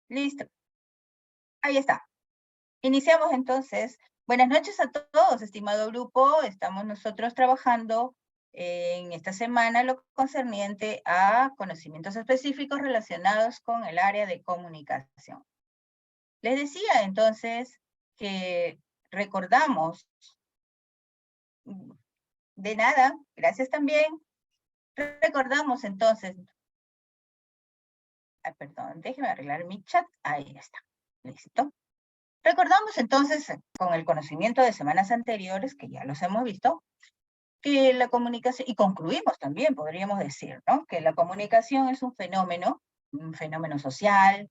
Listo. Ahí está. Iniciamos entonces. Buenas noches a todos, estimado grupo. Estamos nosotros trabajando en esta semana lo concerniente a conocimientos específicos relacionados con el área de comunicación. Les decía entonces que recordamos, de nada, gracias también, recordamos entonces, perdón, déjenme arreglar mi chat, ahí está, listo. Recordamos entonces, con el conocimiento de semanas anteriores, que ya los hemos visto, que la comunicación, y concluimos también, podríamos decir, ¿no? Que la comunicación es un fenómeno social,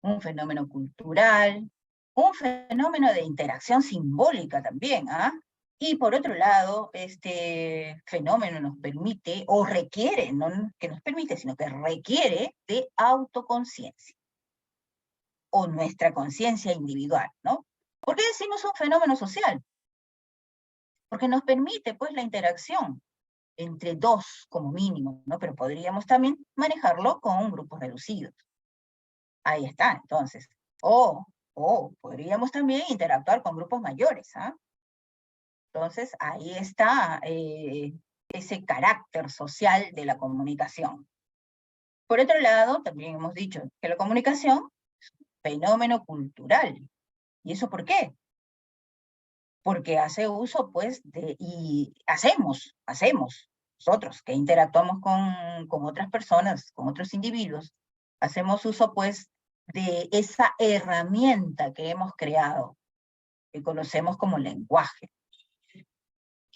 un fenómeno cultural, un fenómeno de interacción simbólica también, ¿ah? Y por otro lado, este fenómeno nos permite, o requiere, no que nos permite, sino que requiere de autoconciencia, o nuestra conciencia individual, ¿no? ¿Por qué decimos un fenómeno social? Porque nos permite, pues, la interacción entre dos, como mínimo, ¿no? Pero podríamos también manejarlo con grupos reducidos. Ahí está, entonces. O podríamos también interactuar con grupos mayores, ¿ah? Entonces, ahí está ese carácter social de la comunicación. Por otro lado, también hemos dicho que la comunicación es un fenómeno cultural. ¿Y eso por qué? Porque hace uso, pues, y hacemos, nosotros que interactuamos con otras personas, con otros individuos, hacemos uso, pues, de esa herramienta que hemos creado, que conocemos como lenguaje.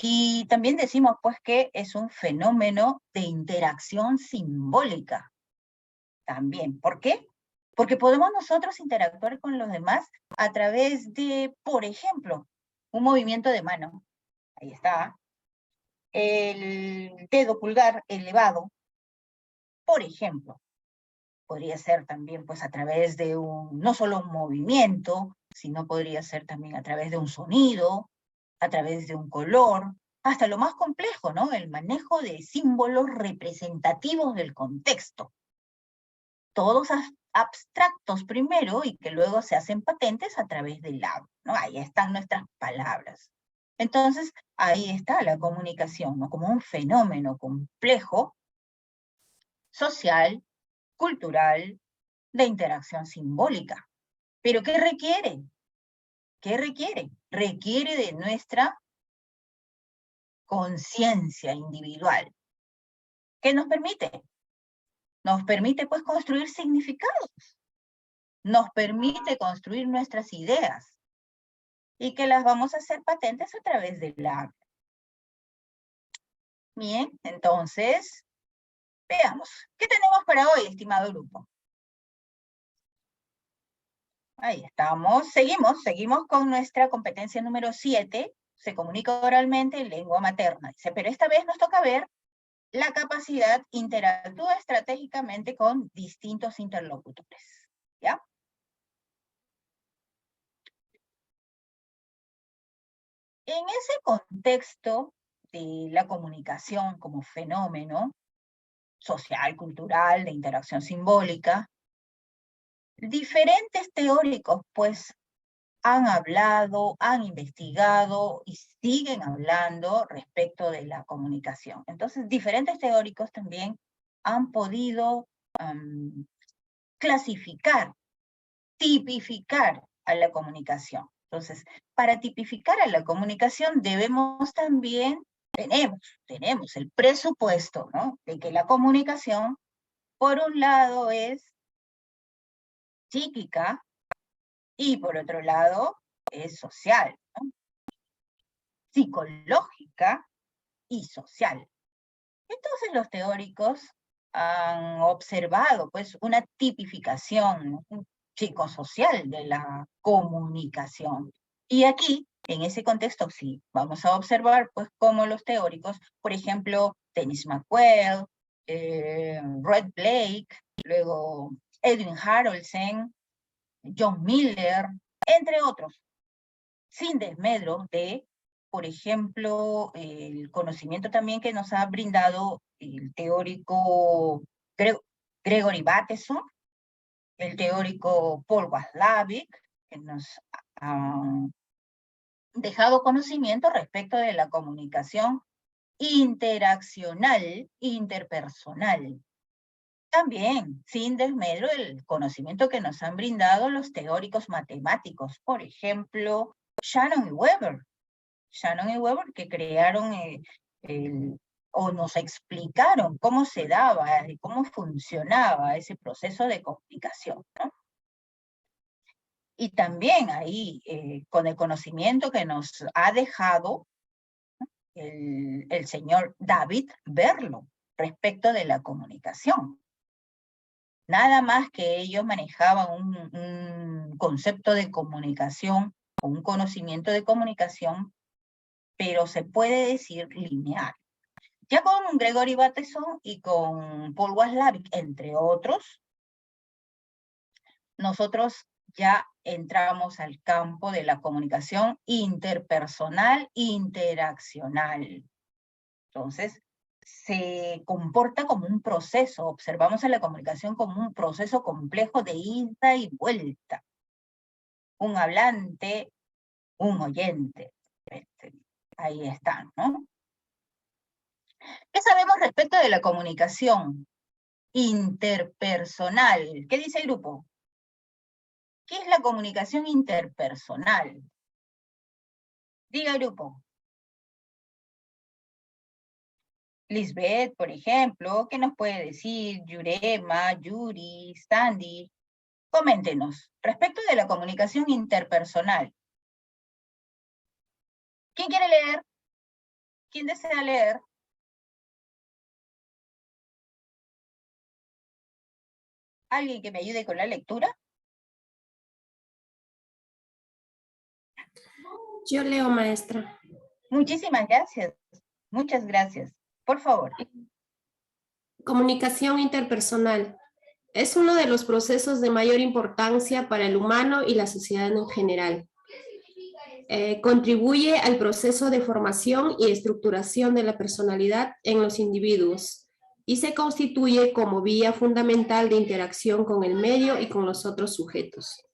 Y también decimos, pues, que es un fenómeno de interacción simbólica también. ¿Por qué? Porque podemos nosotros interactuar con los demás a través de, por ejemplo, un movimiento de mano. Ahí está. El dedo pulgar elevado, por ejemplo. Podría ser también, pues, a través de no solo un movimiento, sino podría ser también a través de un sonido, a través de un color, hasta lo más complejo, ¿no? El manejo de símbolos representativos del contexto. Todos abstractos primero y que luego se hacen patentes a través del habla, ¿no? Ahí están nuestras palabras. Entonces, ahí está la comunicación, ¿no? Como un fenómeno complejo, social, cultural, de interacción simbólica. ¿Pero qué requiere? ¿Qué requiere? Requiere de nuestra conciencia individual. ¿Qué nos permite? Nos permite, pues, construir significados. Nos permite construir nuestras ideas. Y que las vamos a hacer patentes a través del habla. Bien, entonces, veamos. ¿Qué tenemos para hoy, estimado grupo? Ahí estamos. Seguimos con nuestra competencia número 7. Se comunica oralmente en lengua materna. Dice, pero esta vez nos toca ver la capacidad interactúa estratégicamente con distintos interlocutores. ¿Ya? En ese contexto de la comunicación como fenómeno social, cultural, de interacción simbólica, diferentes teóricos, pues, han hablado, han investigado y siguen hablando respecto de la comunicación. Entonces, diferentes teóricos también han podido clasificar, tipificar a la comunicación. Entonces, para tipificar a la comunicación debemos también, tenemos el presupuesto, ¿no? De que la comunicación, por un lado, es psíquica, y por otro lado, es social, ¿no? Psicológica y social. Entonces los teóricos han observado, pues, una tipificación, ¿no?, psicosocial de la comunicación. Y aquí, en ese contexto, sí, vamos a observar, pues, cómo los teóricos, por ejemplo, Dennis McQuell, Red Blake, luego Edwin Harrelson, John Miller, entre otros, sin desmedro de, por ejemplo, el conocimiento también que nos ha brindado el teórico Gregory Bateson, el teórico Paul Watzlawick, que nos ha dejado conocimiento respecto de la comunicación interaccional, interpersonal. También, sin desmedro, el conocimiento que nos han brindado los teóricos matemáticos, por ejemplo, Shannon y Weber. Shannon y Weber, que crearon o nos explicaron cómo se daba y cómo funcionaba ese proceso de comunicación, ¿no? Y también ahí, con el conocimiento que nos ha dejado el señor David Berlo respecto de la comunicación. Nada más que ellos manejaban un concepto de comunicación o un conocimiento de comunicación, pero se puede decir lineal. Ya con Gregory Bateson y con Paul Watzlawick, entre otros, nosotros ya entramos al campo de la comunicación interpersonal, interaccional. Entonces, se comporta como un proceso, observamos a la comunicación como un proceso complejo de ida y vuelta. Un hablante, un oyente. Ahí están, ¿no? ¿Qué sabemos respecto de la comunicación interpersonal? ¿Qué dice el grupo? ¿Qué es la comunicación interpersonal? Diga grupo. Lisbeth, por ejemplo, ¿qué nos puede decir? Yurema, Yuri, Sandy. Coméntenos, respecto de la comunicación interpersonal. ¿Quién quiere leer? ¿Quién desea leer? ¿Alguien que me ayude con la lectura? Yo leo, maestra. Muchísimas gracias. Muchas gracias. Por favor. Comunicación interpersonal. Es uno de los procesos de mayor importancia para el humano y la sociedad en general. Contribuye al proceso de formación y estructuración de la personalidad en los individuos y se constituye como vía fundamental de interacción con el medio y con los otros sujetos.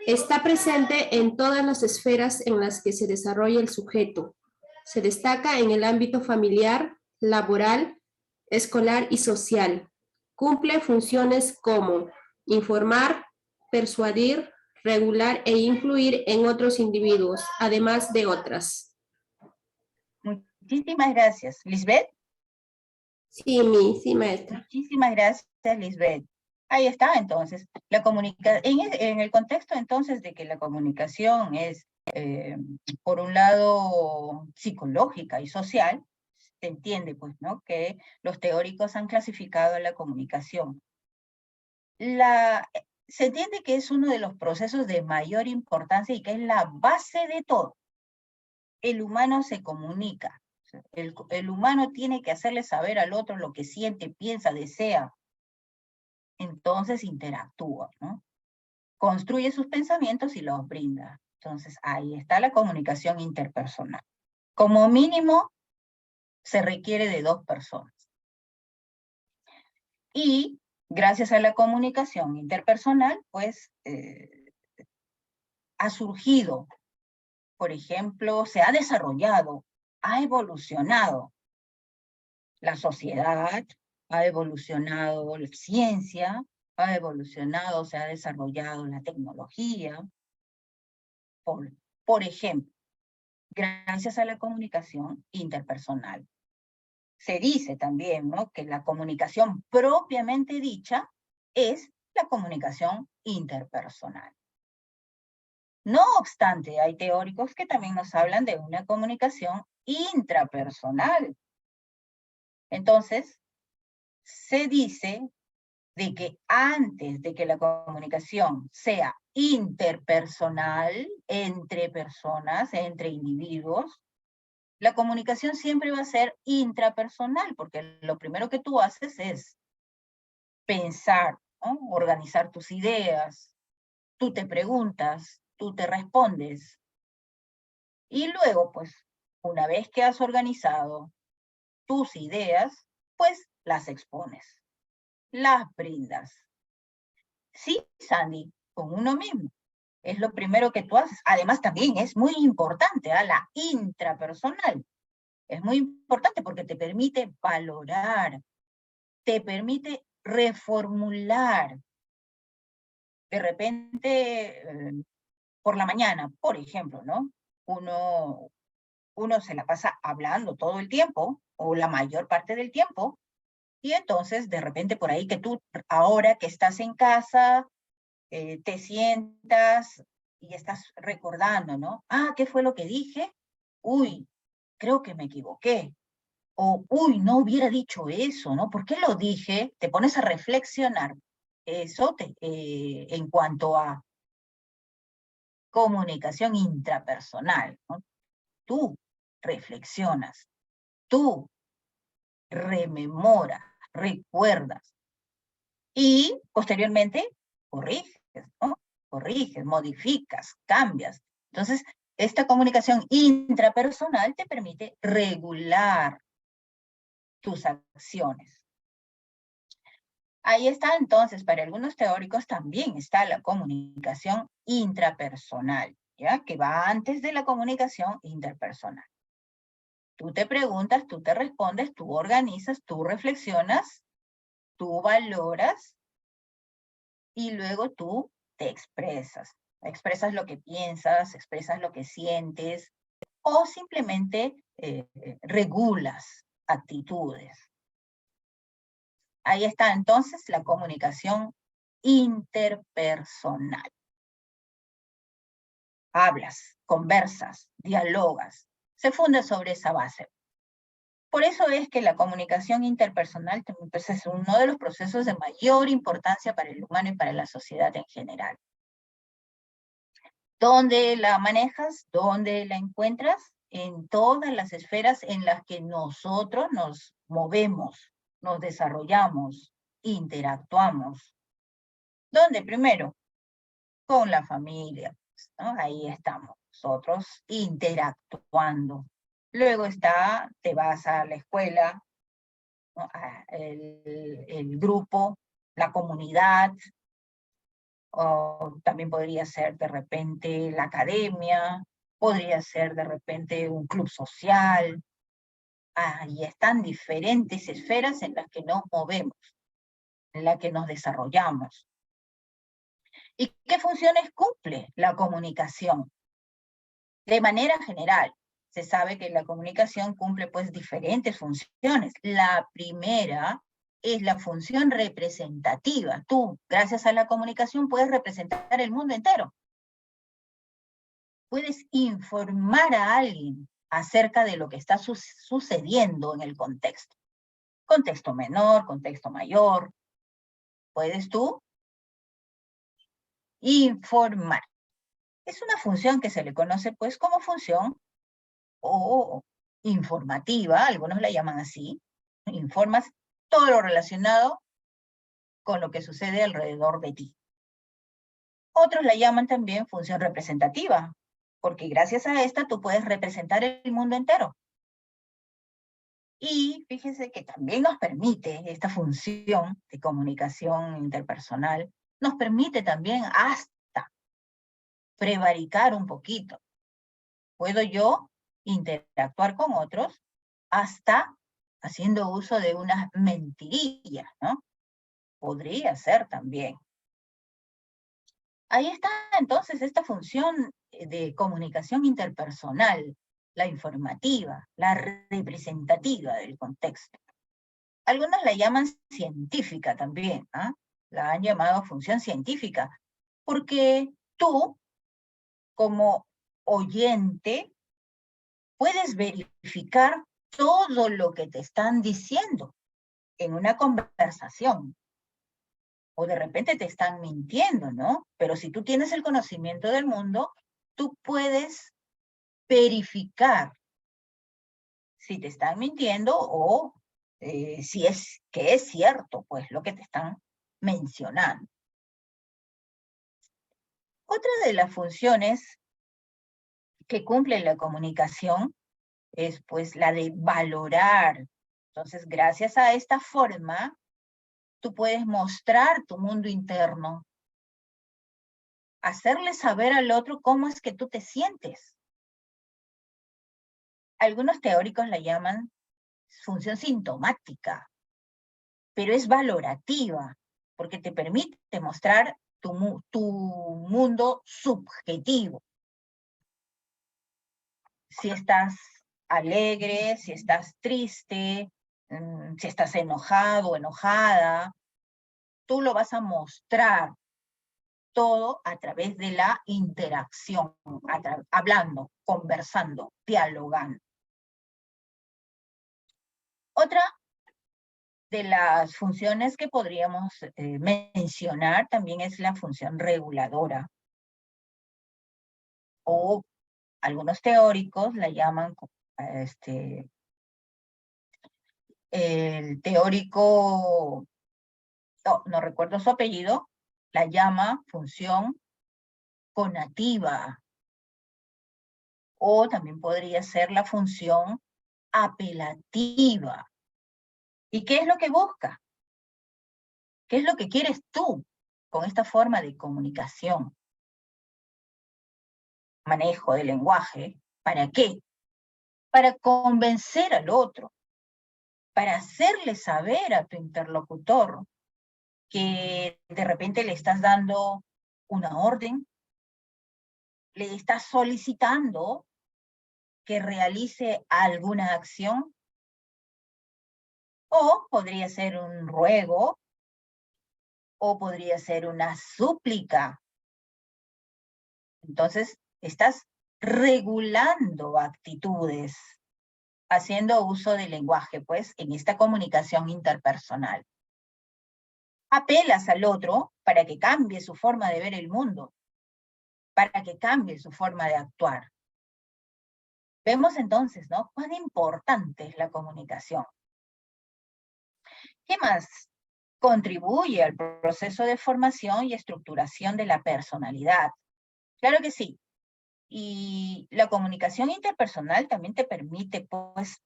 Está presente en todas las esferas en las que se desarrolla el sujeto. Se destaca en el ámbito familiar, laboral, escolar y social. Cumple funciones como informar, persuadir, regular e influir en otros individuos, además de otras. Muchísimas gracias. ¿Lisbeth? Sí, maestra. Muchísimas gracias, Lisbeth. Ahí está, entonces. En el contexto, entonces, de que la comunicación es, por un lado, psicológica y social, se entiende, pues, ¿no?, que los teóricos han clasificado la comunicación. Se entiende que es uno de los procesos de mayor importancia y que es la base de todo. El humano se comunica. El humano tiene que hacerle saber al otro lo que siente, piensa, desea. Entonces interactúa, ¿no? Construye sus pensamientos y los brinda. Entonces ahí está la comunicación interpersonal. Como mínimo, se requiere de 2 personas. Y gracias a la comunicación interpersonal, pues, ha surgido, por ejemplo, se ha desarrollado, ha evolucionado la sociedad, ha evolucionado la ciencia, ha evolucionado, se ha desarrollado la tecnología. Por ejemplo, gracias a la comunicación interpersonal. Se dice también, ¿no?, que la comunicación propiamente dicha es la comunicación interpersonal. No obstante, hay teóricos que también nos hablan de una comunicación intrapersonal. Entonces, se dice de que antes de que la comunicación sea interpersonal, entre personas, entre individuos, la comunicación siempre va a ser intrapersonal, porque lo primero que tú haces es pensar, ¿no?, organizar tus ideas, tú te preguntas, tú te respondes, y luego, pues, una vez que has organizado tus ideas, pues las expones, las brindas. Sí, Sandy, con uno mismo. Es lo primero que tú haces. Además, también es muy importante, la intrapersonal. Es muy importante porque te permite valorar, te permite reformular. De repente, por la mañana, por ejemplo, ¿no? Uno se la pasa hablando todo el tiempo, o la mayor parte del tiempo, y entonces de repente por ahí que tú, ahora que estás en casa, te sientas y estás recordando, ¿no? ¿Qué fue lo que dije? Uy, creo que me equivoqué. O, uy, no hubiera dicho eso, ¿no? ¿Por qué lo dije? Te pones a reflexionar. Eso en cuanto a comunicación intrapersonal, ¿no? Tú reflexionas, tú rememoras, recuerdas y posteriormente corriges, ¿no? Corriges, modificas, cambias. Entonces, esta comunicación intrapersonal te permite regular tus acciones. Ahí está entonces, para algunos teóricos también está la comunicación intrapersonal, ¿ya? Que va antes de la comunicación interpersonal. Tú te preguntas, tú te respondes, tú organizas, tú reflexionas, tú valoras y luego tú te expresas. Expresas lo que piensas, expresas lo que sientes o simplemente regulas actitudes. Ahí está entonces la comunicación interpersonal. Hablas, conversas, dialogas, se funda sobre esa base. Por eso es que la comunicación interpersonal pues, es uno de los procesos de mayor importancia para el humano y para la sociedad en general. ¿Dónde la manejas? ¿Dónde la encuentras? En todas las esferas en las que nosotros nos movemos, nos desarrollamos, interactuamos. ¿Dónde? Primero, con la familia, ¿no? Ahí estamos, nosotros interactuando. Luego te vas a la escuela, ¿no? El grupo, la comunidad, o también podría ser de repente la academia, podría ser de repente un club social. Ahí están diferentes esferas en las que nos movemos, en las que nos desarrollamos. ¿Y qué funciones cumple la comunicación? De manera general, se sabe que la comunicación cumple pues diferentes funciones. La primera es la función representativa. Tú, gracias a la comunicación, puedes representar el mundo entero. Puedes informar a alguien acerca de lo que está sucediendo en el contexto. Contexto menor, contexto mayor. Puedes tú informar. Es una función que se le conoce pues como función o informativa, algunos la llaman así. Informas todo lo relacionado con lo que sucede alrededor de ti. Otros la llaman también función representativa, porque gracias a esta tú puedes representar el mundo entero. Y fíjense que también nos permite esta función de comunicación interpersonal, nos permite también hasta prevaricar un poquito. Puedo yo interactuar con otros hasta haciendo uso de unas mentirillas, ¿no? Podría ser también. Ahí está entonces esta función de comunicación interpersonal, la informativa, la representativa del contexto. Algunos la llaman científica también, ¿ah? La han llamado función científica, porque tú, como oyente, puedes verificar todo lo que te están diciendo en una conversación. O de repente te están mintiendo, ¿no? Pero si tú tienes el conocimiento del mundo, tú puedes verificar si te están mintiendo o si es que es cierto, pues, lo que te están mencionando. Otra de las funciones que cumple la comunicación es, pues, la de valorar. Entonces, gracias a esta forma, tú puedes mostrar tu mundo interno, hacerle saber al otro cómo es que tú te sientes. Algunos teóricos la llaman función sintomática, pero es valorativa, porque te permite mostrar tu mundo subjetivo. Si estás alegre, si estás triste, si estás enojado o enojada, tú lo vas a mostrar todo a través de la interacción, hablando, conversando, dialogando. Otra de las funciones que podríamos mencionar también es la función reguladora, o algunos teóricos la llaman, el teórico, no recuerdo su apellido, la llama función conativa, o también podría ser la función apelativa. ¿Y qué es lo que busca? ¿Qué es lo que quieres tú con esta forma de comunicación? Manejo del lenguaje. ¿Para qué? Para convencer al otro, para hacerle saber a tu interlocutor que de repente le estás dando una orden, le estás solicitando que realice alguna acción, o podría ser un ruego, o podría ser una súplica. Entonces, estás regulando actitudes, haciendo uso del lenguaje, pues, en esta comunicación interpersonal. Apelas al otro para que cambie su forma de ver el mundo, para que cambie su forma de actuar. Vemos entonces, ¿no?, cuán importante es la comunicación. ¿Qué más? Contribuye al proceso de formación y estructuración de la personalidad. Claro que sí. Y la comunicación interpersonal también te permite, pues,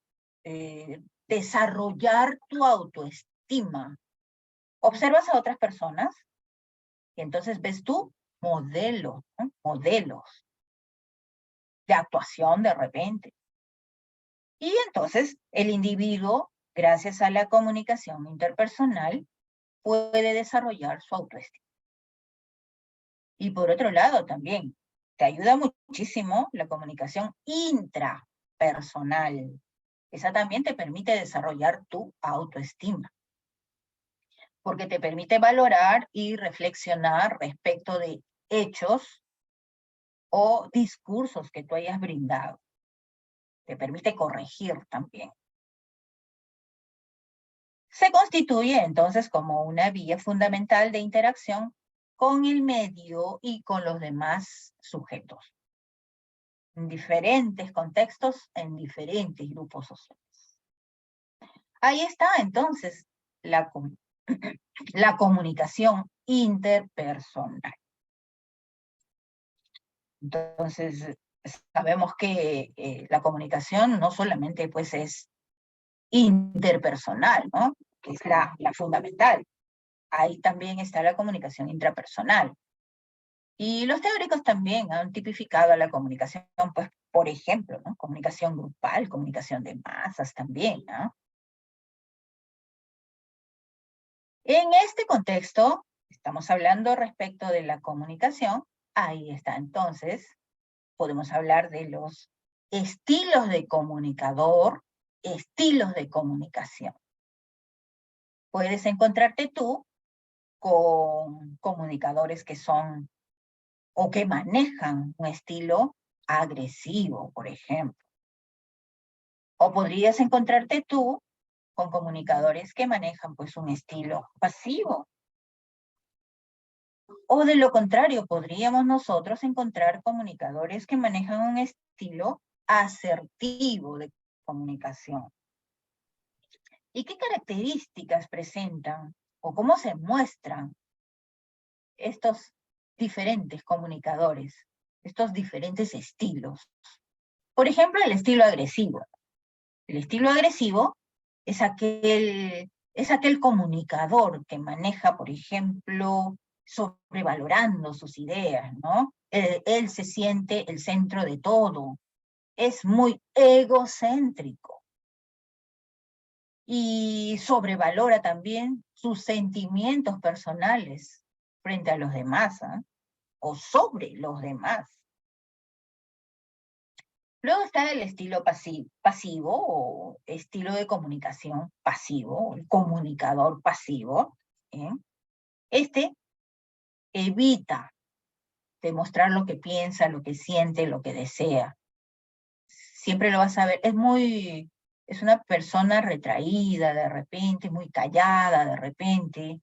desarrollar tu autoestima. Observas a otras personas y entonces ves tú modelos, ¿no?, modelos de actuación de repente. Y entonces el individuo, gracias a la comunicación interpersonal, puede desarrollar su autoestima. Y por otro lado también, te ayuda muchísimo la comunicación intrapersonal. Esa también te permite desarrollar tu autoestima, porque te permite valorar y reflexionar respecto de hechos o discursos que tú hayas brindado. Te permite corregir también. Se constituye entonces como una vía fundamental de interacción con el medio y con los demás sujetos, en diferentes contextos, en diferentes grupos sociales. Ahí está entonces la comunicación interpersonal. Entonces, sabemos que la comunicación no solamente pues es interpersonal, ¿no?, que es la fundamental. Ahí también está la comunicación intrapersonal. Y los teóricos también han tipificado la comunicación, pues, por ejemplo, ¿no?, comunicación grupal, comunicación de masas también, ¿no? En este contexto, estamos hablando respecto de la comunicación. Ahí está, entonces, podemos hablar de los estilos de comunicador, estilos de comunicación. Puedes encontrarte tú con comunicadores que son o que manejan un estilo agresivo, por ejemplo. O podrías encontrarte tú con comunicadores que manejan pues un estilo pasivo. O de lo contrario, podríamos nosotros encontrar comunicadores que manejan un estilo asertivo de comunicación. ¿Y qué características presentan o cómo se muestran estos diferentes comunicadores, estos diferentes estilos? Por ejemplo, el estilo agresivo. El estilo agresivo es aquel comunicador que maneja, por ejemplo, sobrevalorando sus ideas, ¿no? Él se siente el centro de todo, es muy egocéntrico y sobrevalora también sus sentimientos personales frente a los demás, ¿eh? O sobre los demás. Luego está el estilo pasivo o estilo de comunicación pasivo, el comunicador pasivo. ¿Eh? Este evita demostrar lo que piensa, lo que siente, lo que desea. Siempre lo vas a ver, es una persona retraída de repente, muy callada de repente,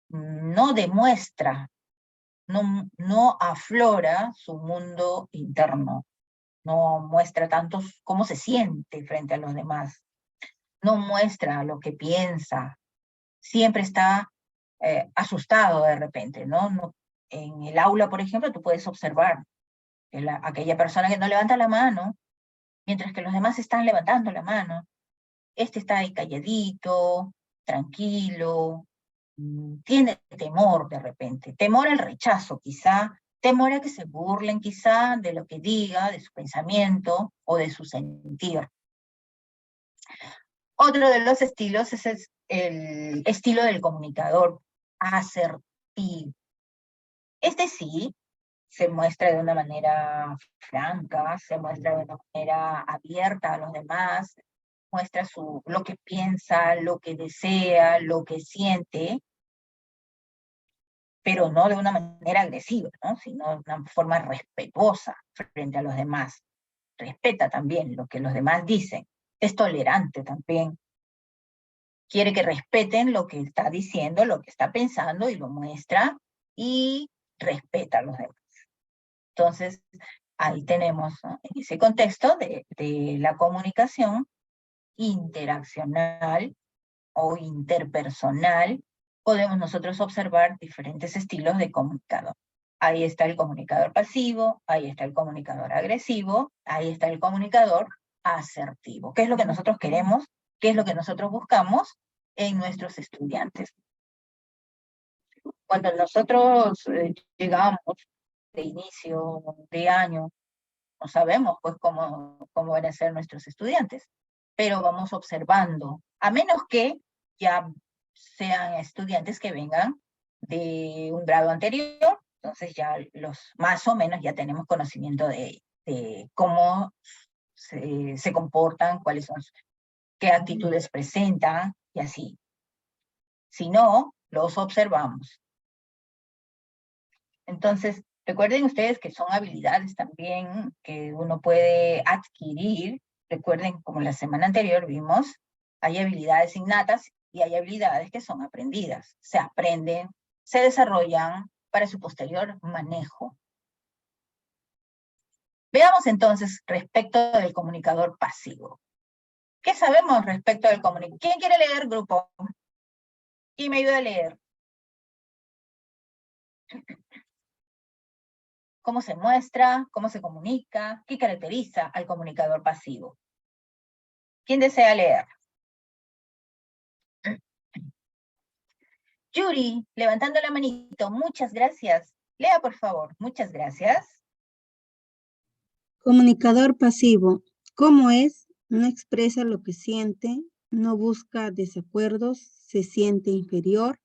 no demuestra, no aflora su mundo interno, no muestra tanto cómo se siente frente a los demás, no muestra lo que piensa, siempre está asustado de repente, ¿no? En el aula, por ejemplo, tú puedes observar que aquella persona que no levanta la mano, mientras que los demás están levantando la mano, este está ahí calladito, tranquilo, tiene temor de repente, temor al rechazo quizá, temor a que se burlen quizá de lo que diga, de su pensamiento o de su sentir. Otro de los estilos es el estilo del comunicador asertivo. Este sí se muestra de una manera franca, se muestra de una manera abierta a los demás, muestra lo que piensa, lo que desea, lo que siente, pero no de una manera agresiva, ¿no? Sino de una forma respetuosa frente a los demás. Respeta también lo que los demás dicen. Es tolerante también. Quiere que respeten lo que está diciendo, lo que está pensando y lo muestra y respeta a los demás. Entonces, ahí tenemos, ¿no? En ese contexto de la comunicación interaccional o interpersonal, podemos nosotros observar diferentes estilos de comunicador. Ahí está el comunicador pasivo, ahí está el comunicador agresivo, ahí está el comunicador asertivo. ¿Qué es lo que nosotros queremos? ¿Qué es lo que nosotros buscamos en nuestros estudiantes? Cuando nosotros llegamos de inicio de año, no sabemos pues cómo van a ser nuestros estudiantes, pero vamos observando, a menos que ya sean estudiantes que vengan de un grado anterior, entonces ya los más o menos ya tenemos conocimiento de cómo se comportan, cuáles son, qué actitudes presentan y así. Si no, los observamos. Entonces, recuerden ustedes que son habilidades también que uno puede adquirir. Recuerden, como la semana anterior vimos, hay habilidades innatas y hay habilidades que son aprendidas. Se aprenden, se desarrollan para su posterior manejo. Veamos entonces respecto del comunicador pasivo. ¿Qué sabemos respecto del comunicador? ¿Quién quiere leer, grupo? ¿Quién me ayuda a leer? ¿Cómo se muestra? ¿Cómo se comunica? ¿Qué caracteriza al comunicador pasivo? ¿Quién desea leer? Yuri, levantando la manito, muchas gracias. Lea, por favor, muchas gracias. Comunicador pasivo. ¿Cómo es? No expresa lo que siente, no busca desacuerdos, se siente inferior.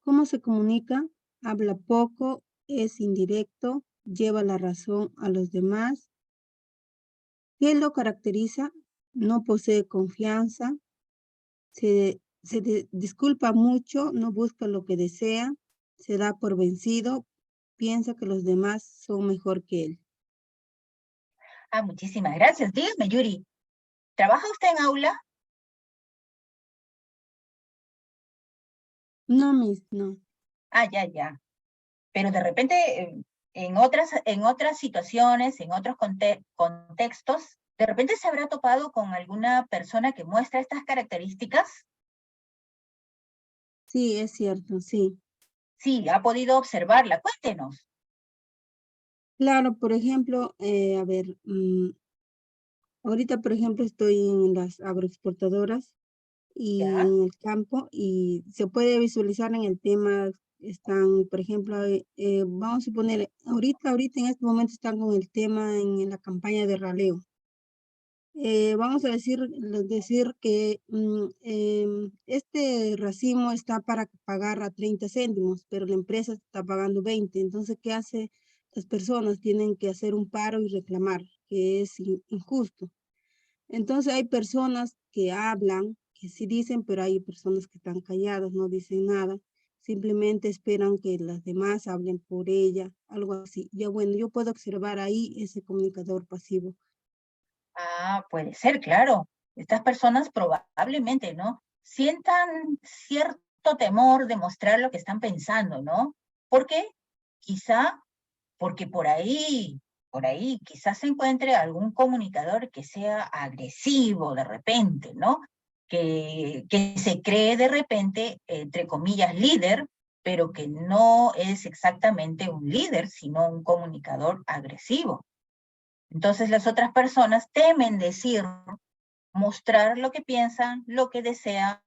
¿Cómo se comunica? Habla poco, es indirecto, lleva la razón a los demás. ¿Qué lo caracteriza? No posee confianza, se disculpa mucho, no busca lo que desea, se da por vencido, piensa que los demás son mejor que él. Ah, muchísimas gracias. Dígame, Yuri, ¿trabaja usted en aula? No, no. Ah, ya. Pero de repente, en otras situaciones, en otros contextos, de repente se habrá topado con alguna persona que muestra estas características. Sí, es cierto, sí. Sí, ha podido observarla. Cuéntenos. Claro, por ejemplo, a ver, ahorita, por ejemplo, estoy en las agroexportadoras y ¿Ya? en el campo y se puede visualizar en el tema están, por ejemplo, vamos a suponer, ahorita en este momento están con el tema en la campaña de raleo. Vamos a decir que este racimo está para pagar a 30 céntimos, pero la empresa está pagando 20. Entonces, ¿qué hace? Las personas tienen que hacer un paro y reclamar, que es injusto. Entonces, hay personas que hablan, que sí dicen, pero hay personas que están calladas, no dicen nada. Simplemente esperan que las demás hablen por ella, algo así. Ya bueno, yo puedo observar ahí ese comunicador pasivo. Ah, puede ser, claro. Estas personas probablemente, ¿no? Sientan cierto temor de mostrar lo que están pensando, ¿no? ¿Por qué? Quizá porque por ahí quizás se encuentre algún comunicador que sea agresivo de repente, ¿no? Que se cree de repente, entre comillas, líder, pero que no es exactamente un líder, sino un comunicador agresivo. Entonces las otras personas temen decir, mostrar lo que piensan, lo que desean,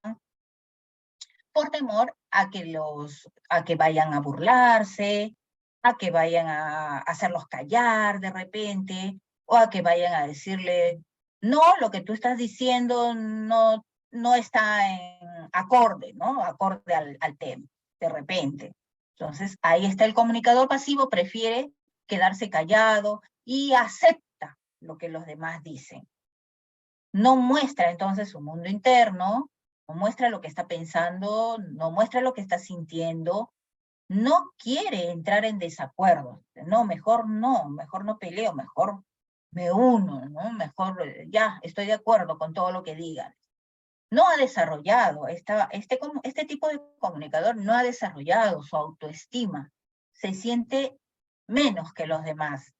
por temor a que vayan a burlarse, a que vayan a hacerlos callar de repente, o a que vayan a decirle, no, lo que tú estás diciendo no está en acorde, ¿no? Acorde al tema, de repente. Entonces, ahí está el comunicador pasivo, prefiere quedarse callado y acepta lo que los demás dicen. No muestra entonces su mundo interno, no muestra lo que está pensando, no muestra lo que está sintiendo, no quiere entrar en desacuerdo. No, mejor no peleo, mejor me uno, ¿no? Mejor ya estoy de acuerdo con todo lo que digan. No ha desarrollado, este tipo de comunicador no ha desarrollado su autoestima, se siente menos que los demás.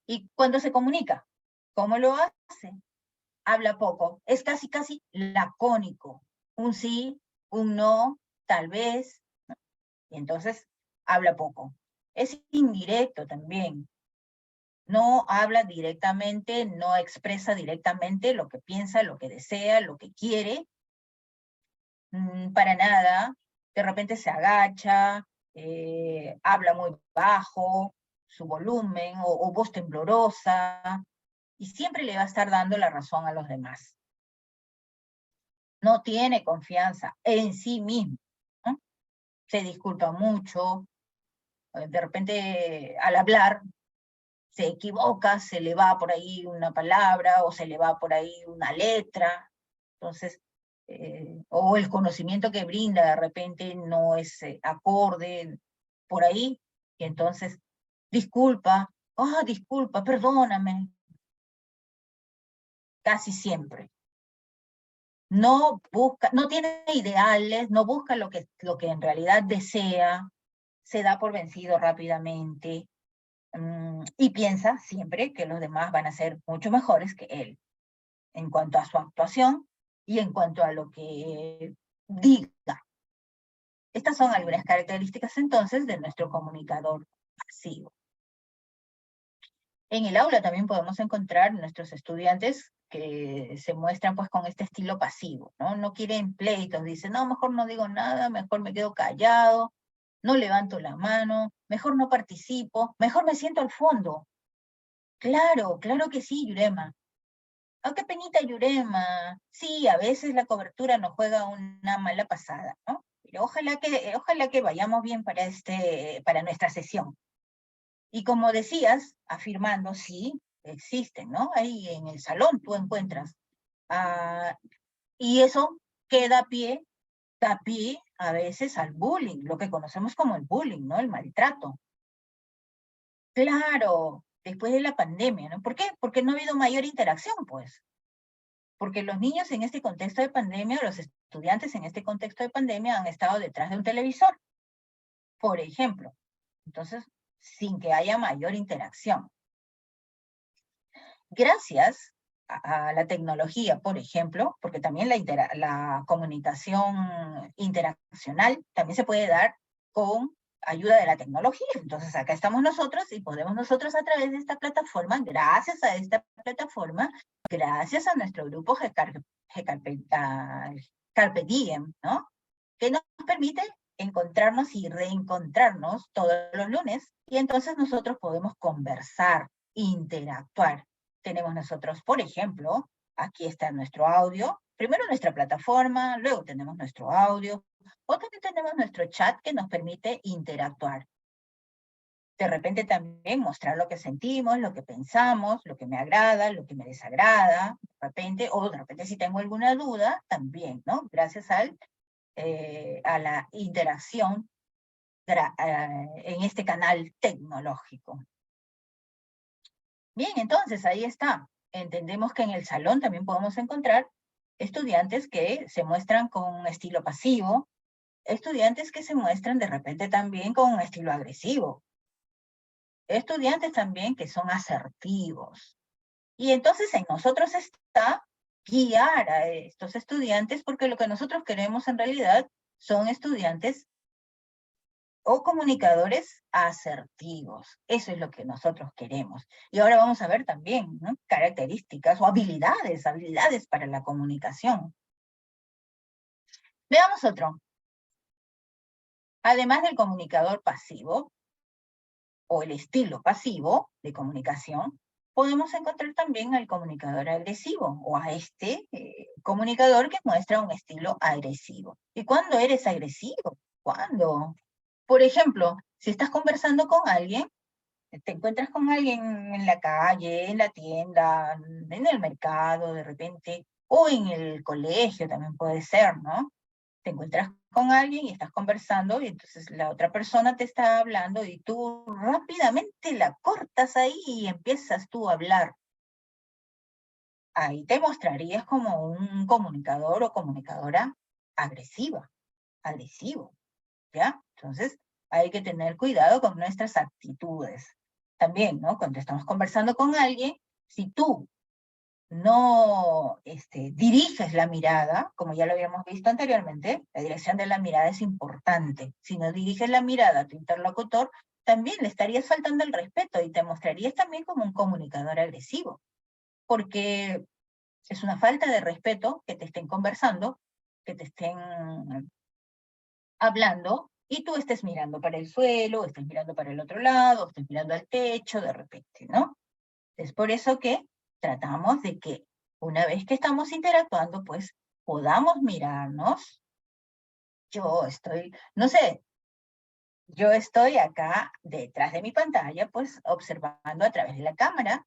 Y cuando se comunica, ¿cómo lo hace? Habla poco, es casi lacónico, un sí, un no, tal vez, y entonces habla poco. Es indirecto también, no habla directamente, no expresa directamente lo que piensa, lo que desea, lo que quiere, para nada, de repente se agacha, habla muy bajo, su volumen, o voz temblorosa, y siempre le va a estar dando la razón a los demás. No tiene confianza en sí mismo, ¿no? Se disculpa mucho, de repente al hablar se equivoca, se le va por ahí una palabra o se le va por ahí una letra, entonces, o el conocimiento que brinda de repente no es acorde por ahí, y entonces, disculpa, disculpa, perdóname, casi siempre. No busca, no tiene ideales, no busca lo que en realidad desea, se da por vencido rápidamente, y piensa siempre que los demás van a ser mucho mejores que él, en cuanto a su actuación y en cuanto a lo que diga. Estas son algunas características entonces de nuestro comunicador pasivo. En el aula también podemos encontrar nuestros estudiantes que se muestran pues con este estilo pasivo, ¿no? No quieren pleitos, dicen, no, mejor no digo nada, mejor me quedo callado, no levanto la mano, mejor no participo, mejor me siento al fondo. Claro, claro que sí, Yurema. ¡Ah, qué penita, Yurema! Sí, a veces la cobertura nos juega una mala pasada, ¿no? Pero ojalá que vayamos bien para nuestra sesión. Y como decías, afirmando, sí, existen, ¿no? Ahí en el salón tú encuentras. Y eso da pie a veces al bullying, lo que conocemos como el bullying, ¿no? El maltrato. Claro, después de la pandemia, ¿no? ¿Por qué? Porque no ha habido mayor interacción, pues. Porque los niños en este contexto de pandemia, los estudiantes en este contexto de pandemia han estado detrás de un televisor, por ejemplo. Entonces, sin que haya mayor interacción. Gracias a la tecnología, por ejemplo, porque también la comunicación interaccional también se puede dar con ayuda de la tecnología. Entonces acá estamos nosotros y podemos nosotros a través de esta plataforma, gracias a esta plataforma, gracias a nuestro grupo Carpe Diem, ¿no? Que nos permite encontrarnos y reencontrarnos todos los lunes, y entonces nosotros podemos conversar, interactuar. Tenemos nosotros, por ejemplo, aquí está nuestro audio, primero nuestra plataforma, luego tenemos nuestro audio, o también tenemos nuestro chat que nos permite interactuar. De repente también mostrar lo que sentimos, lo que pensamos, lo que me agrada, lo que me desagrada, o de repente si tengo alguna duda, también, ¿no? Gracias a la interacción en este canal tecnológico. Bien, entonces ahí está. Entendemos que en el salón también podemos encontrar estudiantes que se muestran con un estilo pasivo, estudiantes que se muestran de repente también con un estilo agresivo, estudiantes también que son asertivos. Y entonces en nosotros está guiar a estos estudiantes, porque lo que nosotros queremos en realidad son estudiantes o comunicadores asertivos. Eso es lo que nosotros queremos. Y ahora vamos a ver también, ¿no?, características o habilidades para la comunicación. Veamos otro. Además del comunicador pasivo, o el estilo pasivo de comunicación, podemos encontrar también al comunicador agresivo, o a este comunicador que muestra un estilo agresivo. ¿Y cuándo eres agresivo? ¿Cuándo? Por ejemplo, si estás conversando con alguien, te encuentras con alguien en la calle, en la tienda, en el mercado de repente, o en el colegio también puede ser, ¿no? Te encuentras con alguien y estás conversando y entonces la otra persona te está hablando y tú rápidamente la cortas ahí y empiezas tú a hablar. Ahí te mostrarías como un comunicador o comunicadora agresiva, agresivo, ¿ya? Entonces hay que tener cuidado con nuestras actitudes. También, ¿no? Cuando estamos conversando con alguien, si tú no diriges la mirada, como ya lo habíamos visto anteriormente, la dirección de la mirada es importante. Si no diriges la mirada a tu interlocutor, también le estarías faltando el respeto y te mostrarías también como un comunicador agresivo, porque es una falta de respeto que te estén conversando, que te estén hablando, y tú estés mirando para el suelo, estés mirando para el otro lado, estés mirando al techo de repente, ¿no? Es por eso que tratamos de que una vez que estamos interactuando, pues podamos mirarnos. Yo estoy, no sé, yo estoy acá detrás de mi pantalla, pues observando a través de la cámara,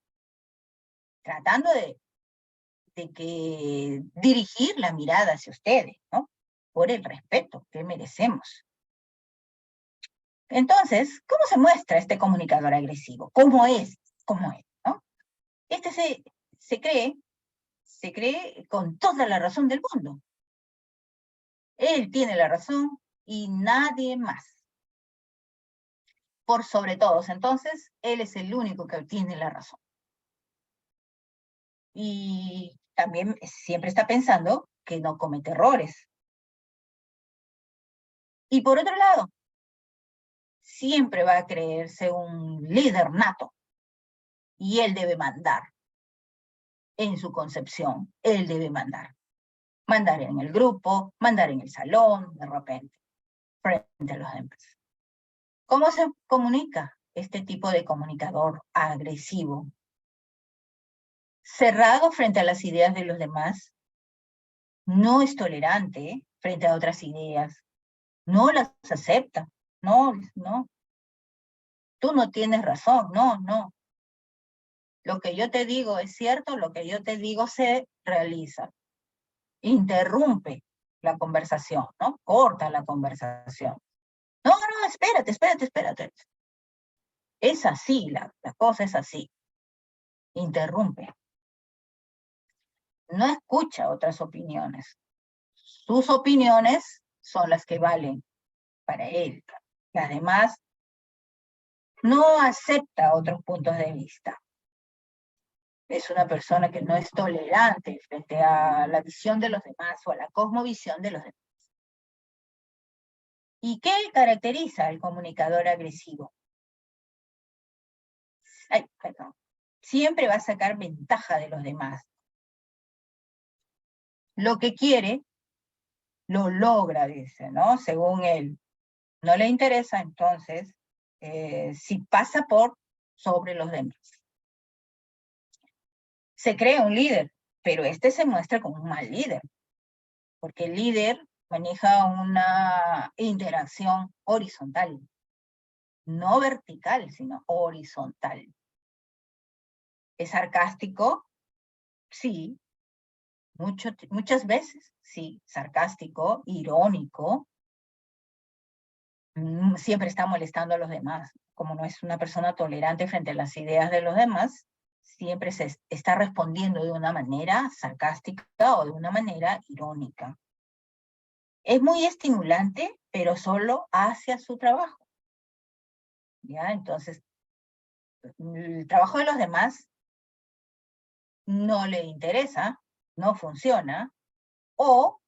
tratando de que dirigir la mirada hacia ustedes, ¿no? Por el respeto que merecemos. Entonces, ¿cómo se muestra este comunicador agresivo? ¿Cómo es? ¿Cómo es? ¿No? Este se cree con toda la razón del mundo. Él tiene la razón y nadie más. Por sobre todos, entonces, él es el único que tiene la razón. Y también siempre está pensando que no comete errores. Y por otro lado, siempre va a creerse un líder nato. Y él debe mandar. En su concepción, él debe mandar. Mandar en el grupo, mandar en el salón, de repente, frente a los demás. ¿Cómo se comunica este tipo de comunicador agresivo? Cerrado frente a las ideas de los demás, no es tolerante frente a otras ideas, no las acepta, no, tú no tienes razón, no. Lo que yo te digo es cierto, lo que yo te digo se realiza. Interrumpe la conversación, ¿no? Corta la conversación. No, espérate. Es así, la cosa es así. Interrumpe. No escucha otras opiniones. Sus opiniones son las que valen para él. Las demás no acepta otros puntos de vista. Es una persona que no es tolerante frente a la visión de los demás o a la cosmovisión de los demás. ¿Y qué caracteriza al comunicador agresivo? Siempre va a sacar ventaja de los demás. Lo que quiere, lo logra, dice, ¿no? Según él. no le interesa, entonces, si pasa por sobre los demás. Se crea un líder, pero este se muestra como un mal líder, porque el líder maneja una interacción horizontal, no vertical, sino horizontal. ¿Es sarcástico? Sí, muchas veces, sí, sarcástico, irónico, siempre está molestando a los demás, como no es una persona tolerante frente a las ideas de los demás, siempre se está respondiendo de una manera sarcástica o de una manera irónica. Es muy estimulante, pero solo hacia su trabajo. ¿Ya? Entonces, el trabajo de los demás no le interesa, no funciona, o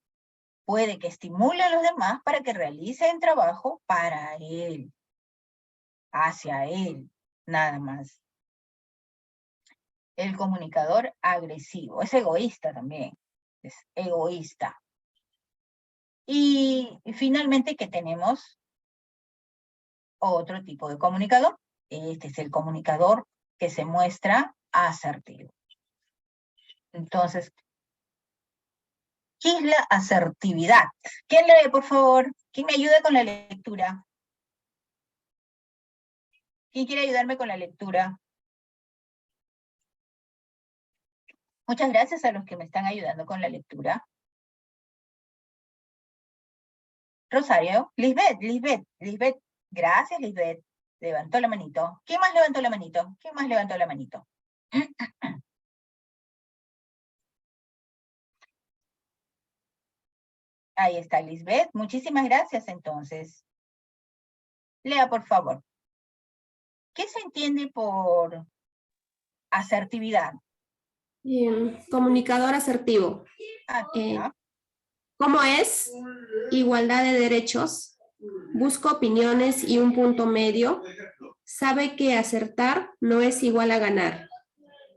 puede que estimule a los demás para que realicen trabajo para él, hacia él, nada más. El comunicador agresivo, es egoísta también, es egoísta. Y finalmente que tenemos otro tipo de comunicador. Este es el comunicador que se muestra asertivo. Entonces, ¿qué es la asertividad? ¿Quién lee, por favor? ¿Quién me ayuda con la lectura? ¿Quién quiere ayudarme con la lectura? Muchas gracias a los que me están ayudando con la lectura. Rosario, Lisbeth. Gracias, Lisbeth. Levantó la manito. ¿Quién más levantó la manito? ¿Quién más levantó la manito? Ahí está, Lisbeth. Muchísimas gracias, entonces. Lea, por favor. ¿Qué se entiende por asertividad? Comunicador asertivo. Ya. ¿Cómo es? Igualdad de derechos. Busca opiniones y un punto medio. Sabe que acertar no es igual a ganar.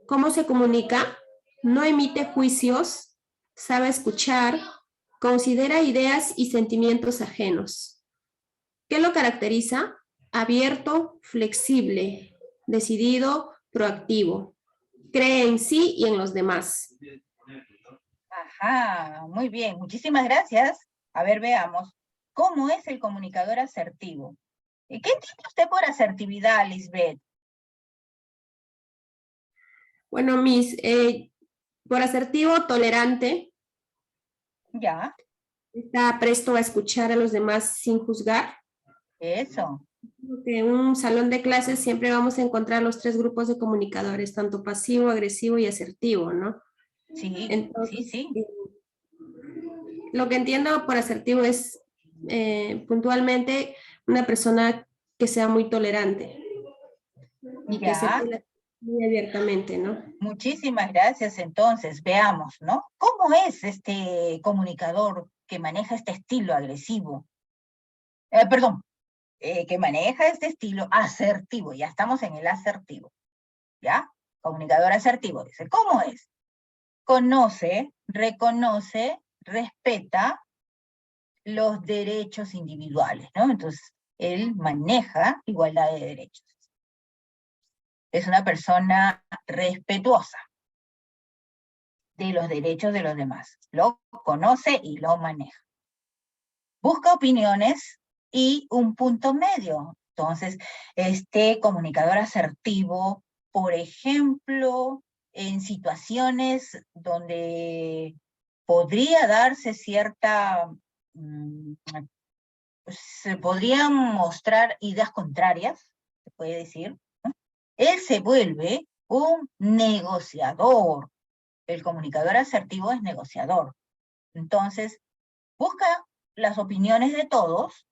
¿Cómo se comunica? No emite juicios. Sabe escuchar. Considera ideas y sentimientos ajenos. ¿Qué lo caracteriza? Abierto, flexible, decidido, proactivo. Cree en sí y en los demás. Ajá, muy bien. Muchísimas gracias. A ver, veamos. ¿Cómo es el comunicador asertivo? ¿Qué entiende usted por asertividad, Lisbeth? Bueno, por asertivo, tolerante. Ya, Está presto a escuchar a los demás sin juzgar. eso. En un salón de clases siempre vamos a encontrar los 3 grupos de comunicadores, tanto pasivo, agresivo y asertivo, ¿no? Sí, Entonces, sí. Lo que entiendo por asertivo es puntualmente una persona que sea muy tolerante y que Ya, acepte muy abiertamente, ¿no? muchísimas gracias. Entonces, veamos, ¿no? ¿Cómo es este comunicador que maneja este estilo agresivo? Perdón, que maneja este estilo asertivo. Ya estamos en el asertivo, ¿ya? Comunicador asertivo, dice, ¿cómo es? Conoce, reconoce, respeta los derechos individuales, ¿no? Entonces, él maneja igualdad de derechos. Es una persona respetuosa de los derechos de los demás. Lo conoce y lo maneja. Busca opiniones y un punto medio. Entonces, este comunicador asertivo, por ejemplo, en situaciones donde podría darse cierta, se podrían mostrar ideas contrarias, se puede decir, ¿no? Él se vuelve un negociador. El comunicador asertivo es negociador. Entonces, busca las opiniones de todos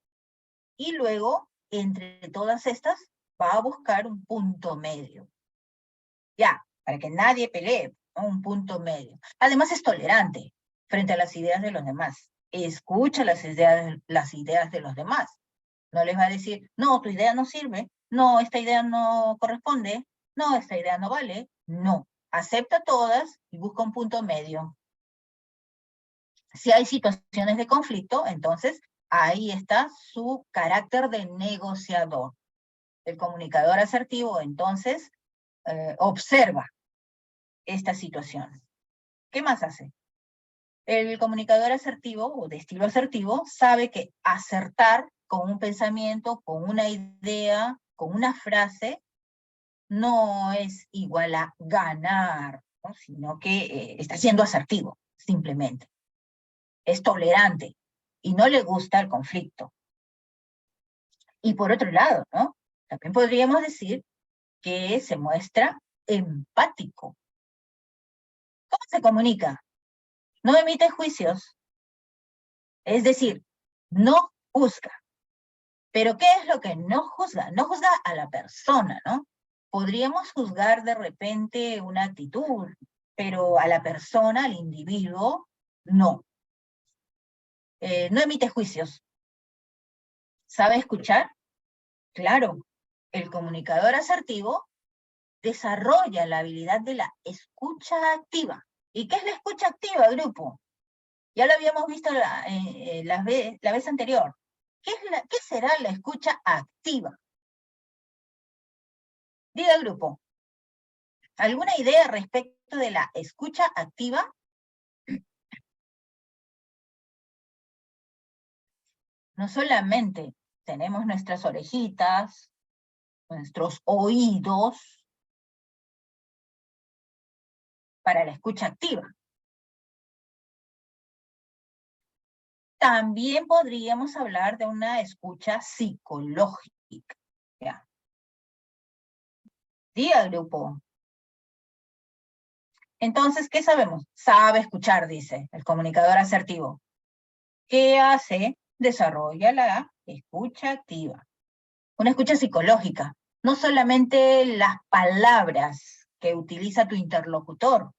y luego, entre todas estas, va a buscar un punto medio. Ya, para que nadie pelee, ¿no? Un punto medio. Además es tolerante frente a las ideas de los demás. Escucha las ideas de los demás. No les va a decir, no, tu idea no sirve, no, esta idea no corresponde, no, esta idea no vale. No, acepta todas y busca un punto medio. Si hay situaciones de conflicto, entonces Ahí está su carácter de negociador. El comunicador asertivo, entonces, observa esta situación. ¿Qué más hace? El comunicador asertivo, o de estilo asertivo, sabe que acertar con un pensamiento, con una idea, con una frase, no es igual a ganar, ¿no? Sino que está siendo asertivo, simplemente. Es tolerante y no le gusta el conflicto. Y por otro lado, ¿no? También podríamos decir que se muestra empático. ¿Cómo se comunica? No emite juicios, es decir, no juzga. Pero ¿qué es lo que no juzga? No juzga a la persona, ¿no? Podríamos juzgar de repente una actitud, pero a la persona, al individuo, no. No emite juicios. ¿Sabe escuchar? Claro, el comunicador asertivo desarrolla la habilidad de la escucha activa. ¿Y qué es la escucha activa, grupo? Ya lo habíamos visto la vez anterior. ¿Qué será la escucha activa? Diga, grupo, ¿alguna idea respecto de la escucha activa? No solamente tenemos nuestras orejitas, nuestros oídos para la escucha activa. También podríamos hablar de una escucha psicológica. ¿Ya? Diga, grupo. Entonces, ¿qué sabemos? Sabe escuchar, dice el comunicador asertivo. ¿Qué hace? Desarrolla la escucha activa. Una escucha psicológica. No solamente las palabras que utiliza tu interlocutor,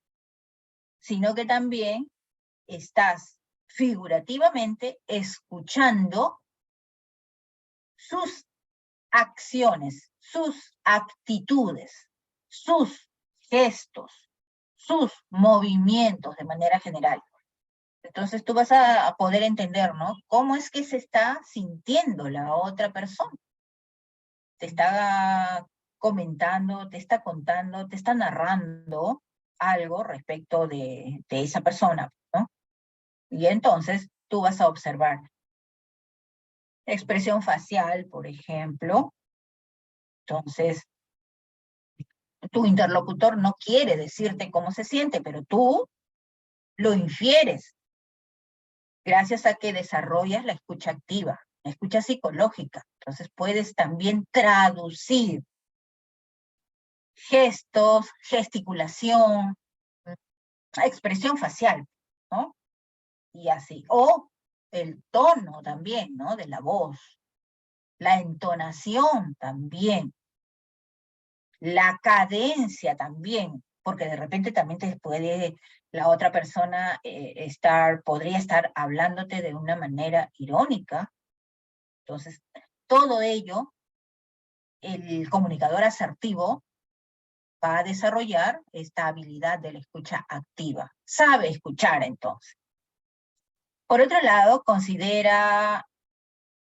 sino que también estás figurativamente escuchando sus acciones, sus actitudes, sus gestos, sus movimientos de manera general. Entonces tú vas a poder entender, ¿no? Cómo es que se está sintiendo la otra persona. Te está comentando, te está contando, te está narrando algo respecto de esa persona, ¿no? Y entonces tú vas a observar expresión facial, por ejemplo. Entonces, tu interlocutor no quiere decirte cómo se siente, pero tú lo infieres gracias a que desarrollas la escucha activa, la escucha psicológica. Entonces puedes también traducir gestos, gesticulación, expresión facial, ¿no? Y así. O el tono también, ¿no? De la voz, la entonación también, la cadencia también, porque de repente también te puede la otra persona podría estar hablándote de una manera irónica. Entonces, todo ello, el comunicador asertivo va a desarrollar esta habilidad de la escucha activa. Sabe escuchar, entonces. Por otro lado, considera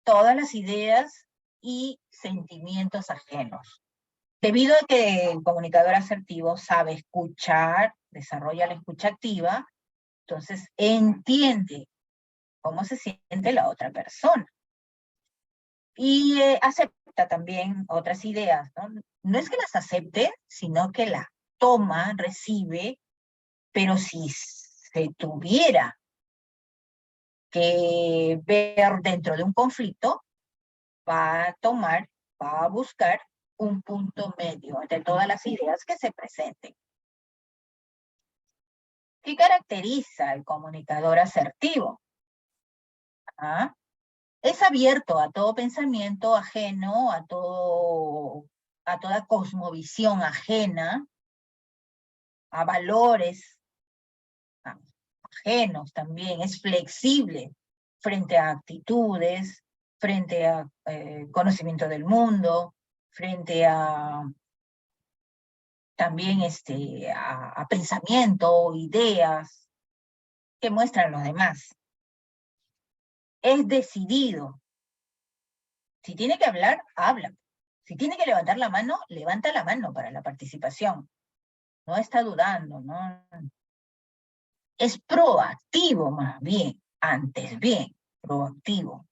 todas las ideas y sentimientos ajenos. Debido a que el comunicador asertivo sabe escuchar, desarrolla la escucha activa, entonces entiende cómo se siente la otra persona. Y acepta también otras ideas, ¿no? No es que las acepte, sino que las toma, recibe, pero si se tuviera que ver dentro de un conflicto, va a buscar un punto medio entre todas las ideas que se presenten. ¿Qué caracteriza al comunicador asertivo? ¿Ah? Es abierto a todo pensamiento ajeno, a toda cosmovisión ajena, a valores ajenos también, es flexible frente a actitudes, frente a conocimiento del mundo, frente a también a pensamiento, ideas que muestran los demás. es decidido. Si tiene que hablar, habla. Si tiene que levantar la mano, levanta la mano para la participación. No está dudando, ¿no? Es proactivo más bien, antes bien, proactivo.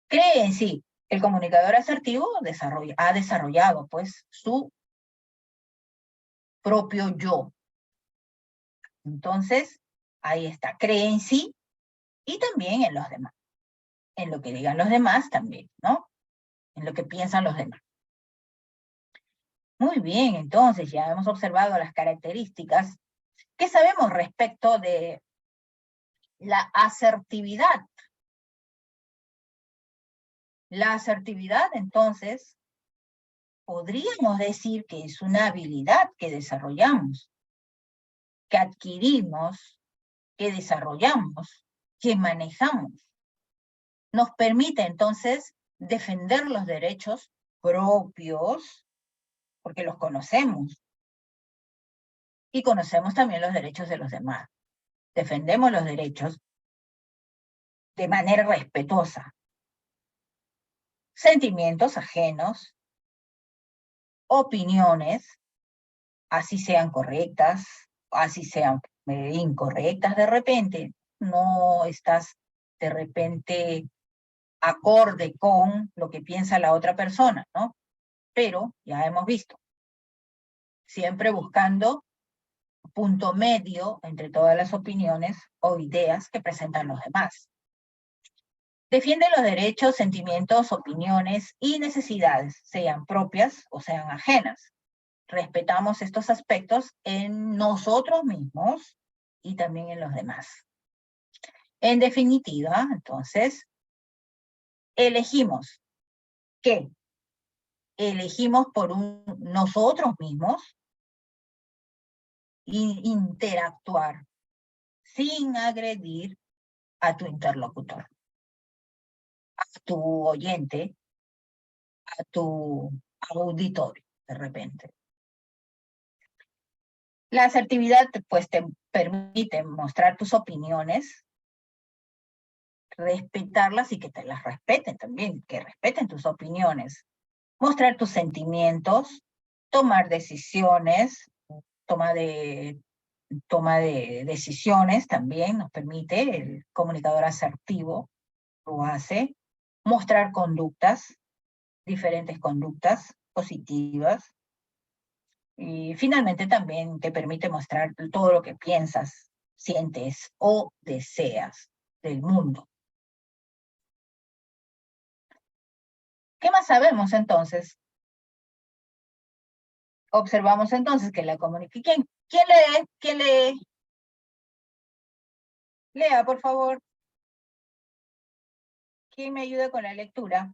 Cree en sí. El comunicador asertivo ha desarrollado pues su propio yo. Entonces, ahí está, cree en sí y también en los demás. En lo que digan los demás también, ¿no? En lo que piensan los demás. Muy bien, entonces ya hemos observado las características. ¿Qué sabemos respecto de la asertividad? La asertividad, entonces, podríamos decir que es una habilidad que desarrollamos, que adquirimos, que desarrollamos, que manejamos. Nos permite entonces defender los derechos propios, porque los conocemos, y conocemos también los derechos de los demás. Defendemos los derechos de manera respetuosa. Sentimientos ajenos, opiniones, así sean correctas, así sean incorrectas de repente, no estás de repente acorde con lo que piensa la otra persona, ¿no? Pero ya hemos visto, siempre buscando punto medio entre todas las opiniones o ideas que presentan los demás. Defiende los derechos, sentimientos, opiniones y necesidades, sean propias o sean ajenas. Respetamos estos aspectos en nosotros mismos y también en los demás. En definitiva, entonces, elegimos ¿qué? Elegimos por nosotros mismos interactuar sin agredir a tu interlocutor, a tu oyente, a tu auditorio, de repente. La asertividad, pues, te permite mostrar tus opiniones, respetarlas y que te las respeten también, que respeten tus opiniones, mostrar tus sentimientos, tomar decisiones, toma de decisiones también nos permite, el comunicador asertivo lo hace, mostrar conductas, diferentes conductas positivas, y finalmente también te permite mostrar todo lo que piensas, sientes o deseas del mundo. ¿Qué más sabemos entonces? Observamos entonces que la comunicación... ¿Quién lee? ¿Quién lee? Lea, por favor. ¿Quién me ayuda con la lectura?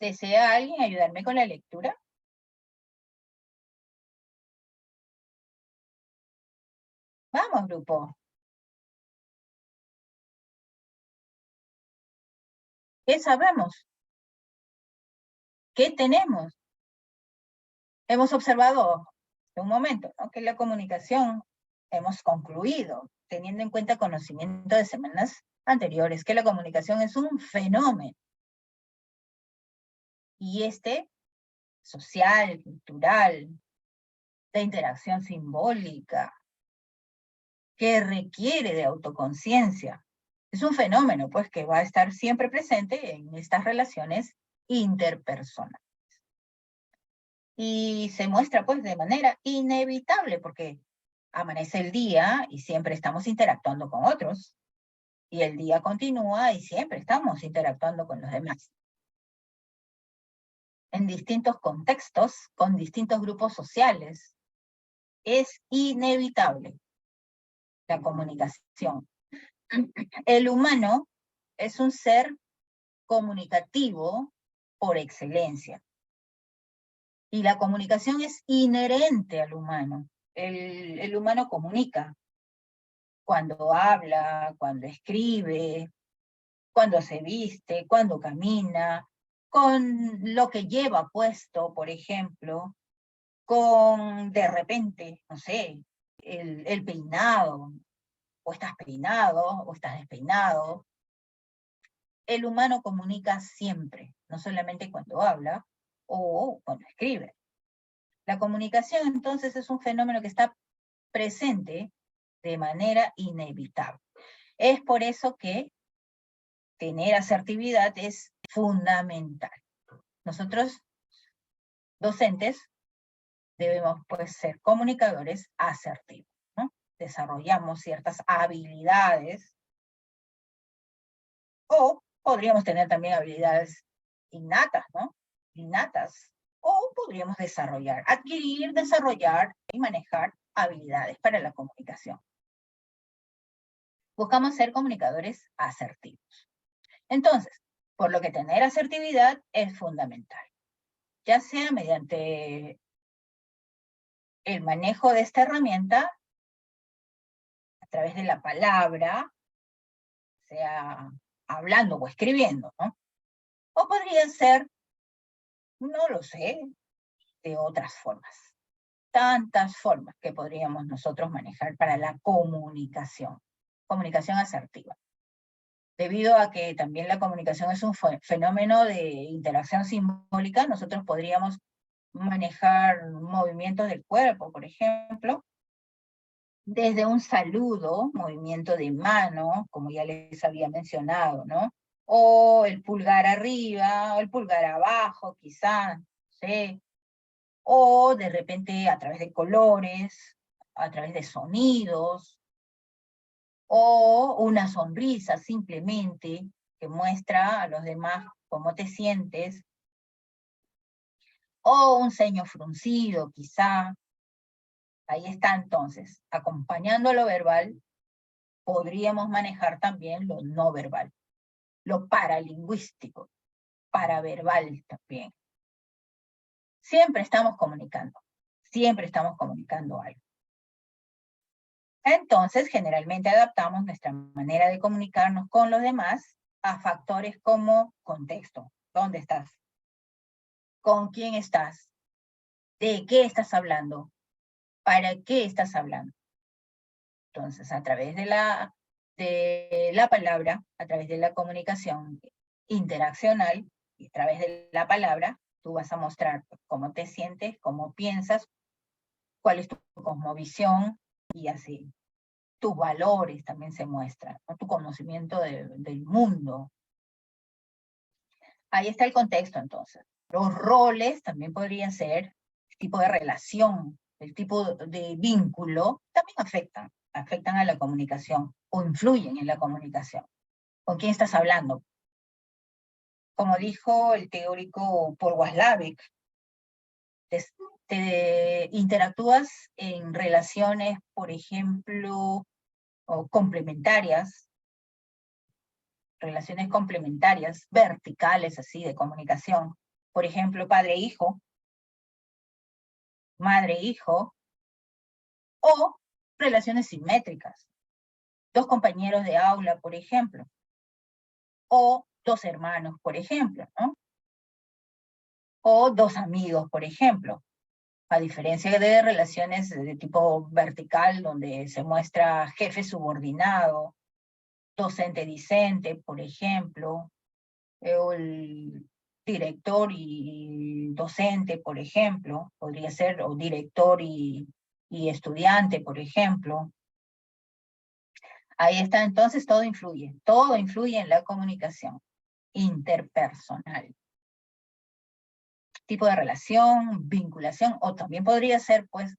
¿Desea alguien ayudarme con la lectura? Vamos, grupo. ¿Qué sabemos? ¿Qué tenemos? Hemos observado en un momento, ¿no?, que la comunicación hemos concluido, teniendo en cuenta conocimiento de semanas anteriores, que la comunicación es un fenómeno. Y social, cultural, de interacción simbólica, que requiere de autoconciencia. Es un fenómeno, pues, que va a estar siempre presente en estas relaciones interpersonales. Y se muestra, pues, de manera inevitable, porque amanece el día y siempre estamos interactuando con otros, y el día continúa y siempre estamos interactuando con los demás. En distintos contextos, con distintos grupos sociales, es inevitable la comunicación. El humano es un ser comunicativo por excelencia. Y la comunicación es inherente al humano. El humano comunica cuando habla, cuando escribe, cuando se viste, cuando camina, con lo que lleva puesto, por ejemplo, con, de repente, no sé, el peinado, o estás peinado, o estás despeinado. El humano comunica siempre, no solamente cuando habla o cuando escribe. La comunicación, entonces, es un fenómeno que está presente de manera inevitable. Es por eso que tener asertividad es fundamental. Nosotros, docentes, debemos pues ser comunicadores asertivos, ¿no? Desarrollamos ciertas habilidades, o podríamos tener también habilidades innatas, ¿no? Innatas, o podríamos adquirir, desarrollar y manejar habilidades para la comunicación. Buscamos ser comunicadores asertivos. Entonces, por lo que tener asertividad es fundamental, ya sea mediante el manejo de esta herramienta a través de la palabra, sea hablando o escribiendo, ¿no? O podría ser, no lo sé, de otras formas. Tantas formas que podríamos nosotros manejar para la comunicación asertiva. Debido a que también la comunicación es un fenómeno de interacción simbólica, nosotros podríamos manejar movimientos del cuerpo, por ejemplo, desde un saludo, movimiento de mano, como ya les había mencionado, ¿no? O el pulgar arriba, o el pulgar abajo, quizá, ¿sí? O de repente a través de colores, a través de sonidos, o una sonrisa simplemente que muestra a los demás cómo te sientes, o un ceño fruncido quizá. Ahí está entonces, acompañando lo verbal, podríamos manejar también lo no verbal, lo paralingüístico, paraverbal también. Siempre estamos comunicando algo. Entonces, generalmente adaptamos nuestra manera de comunicarnos con los demás a factores como contexto. ¿Dónde estás? ¿Con quién estás? ¿De qué estás hablando? ¿Para qué estás hablando? Entonces, a través de la palabra, a través de la comunicación interaccional, y a través de la palabra, tú vas a mostrar cómo te sientes, cómo piensas, cuál es tu cosmovisión, y así. Tus valores también se muestran, ¿no? Tu conocimiento del mundo. Ahí está el contexto, entonces. Los roles también podrían ser el tipo de relación, el tipo de vínculo, también afectan a la comunicación o influyen en la comunicación. ¿Con quién estás hablando? Como dijo el teórico Paul Watzlawick, te interactúas en relaciones, por ejemplo, o complementarias, relaciones complementarias, verticales así de comunicación. Por ejemplo, padre-hijo, madre-hijo, o relaciones simétricas. Dos compañeros de aula, por ejemplo, o dos hermanos, por ejemplo, ¿no? O dos amigos, por ejemplo. A diferencia de relaciones de tipo vertical, donde se muestra jefe subordinado, docente-discente, por ejemplo, o el director y docente, por ejemplo, podría ser, o director y estudiante, por ejemplo. Ahí está, entonces todo influye en la comunicación interpersonal. Tipo de relación, vinculación, o también podría ser, pues,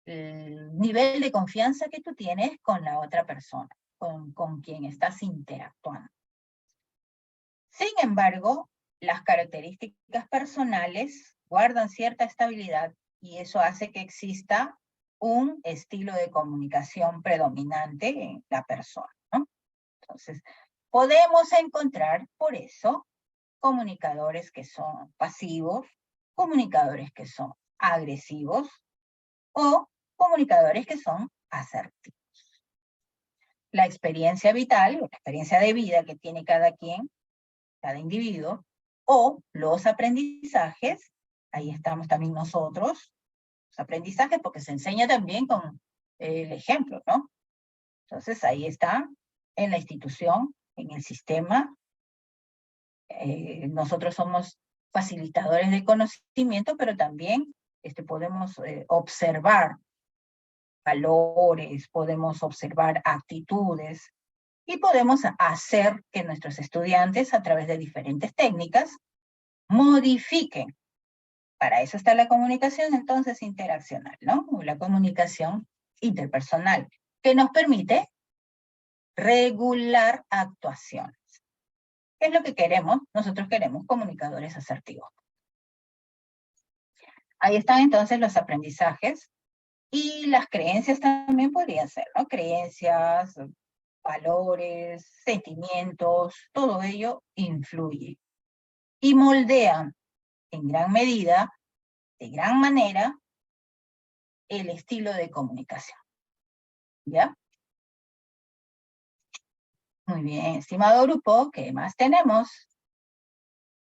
el nivel de confianza que tú tienes con la otra persona, con quien estás interactuando. Sin embargo, las características personales guardan cierta estabilidad y eso hace que exista un estilo de comunicación predominante en la persona, ¿no? Entonces, podemos encontrar, por eso, comunicadores que son pasivos, comunicadores que son agresivos o comunicadores que son asertivos. La experiencia vital, o la experiencia de vida que tiene cada quien, cada individuo, o los aprendizajes, ahí estamos también nosotros, los aprendizajes, porque se enseña también con el ejemplo, ¿no? Entonces, ahí está, en la institución, en el sistema. Nosotros somos facilitadores de conocimiento, pero también podemos observar valores, podemos observar actitudes, y podemos hacer que nuestros estudiantes, a través de diferentes técnicas, modifiquen. Para eso está la comunicación, entonces, interaccional, ¿no? O la comunicación interpersonal, que nos permite regular actuaciones. ¿Qué es lo que queremos? Nosotros queremos comunicadores asertivos. Ahí están entonces los aprendizajes, y las creencias también podrían ser, ¿no? Creencias, valores, sentimientos, todo ello influye y moldean en gran medida, de gran manera, el estilo de comunicación. ¿Ya? Muy bien, estimado grupo, ¿qué más tenemos?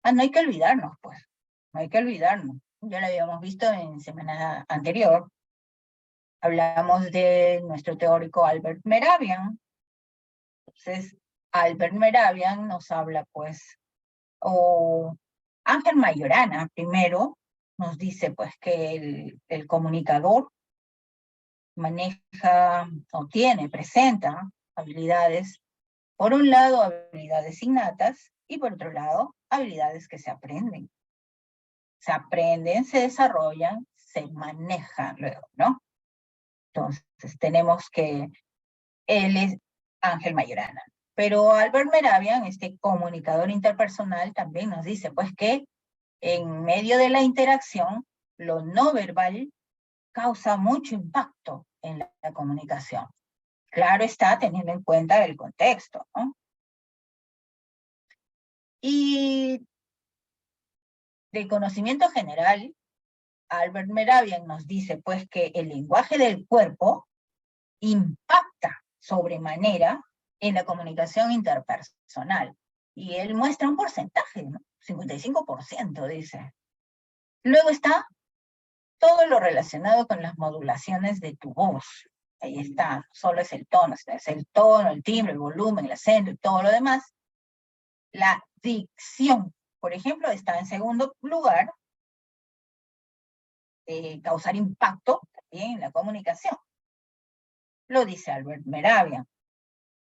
No hay que olvidarnos, pues. No hay que olvidarnos. Ya lo habíamos visto en semana anterior. Hablamos de nuestro teórico Albert Mehrabian. Entonces, Albert Mehrabian nos habla, pues, o Ángel Mayorana primero nos dice, pues, que el comunicador maneja o presenta habilidades, por un lado habilidades innatas y por otro lado habilidades que se aprenden. Se aprenden, se desarrollan, se manejan luego, ¿no? Entonces tenemos que él es Ángel Mayorana. Pero Albert Mehrabian, este comunicador interpersonal, también nos dice, pues, que en medio de la interacción, lo no verbal causa mucho impacto en la comunicación. Claro está, teniendo en cuenta el contexto, ¿no? Y de conocimiento general, Albert Mehrabian nos dice, pues, que el lenguaje del cuerpo impacta sobremanera en la comunicación interpersonal. Y él muestra un porcentaje, ¿no? 55%, dice. Luego está todo lo relacionado con las modulaciones de tu voz. Ahí está, no solo es el tono, es el tono, el timbre, el volumen, el acento y todo lo demás. La dicción, por ejemplo, está en segundo lugar, causar impacto también en la comunicación. Lo dice Albert Mehrabian.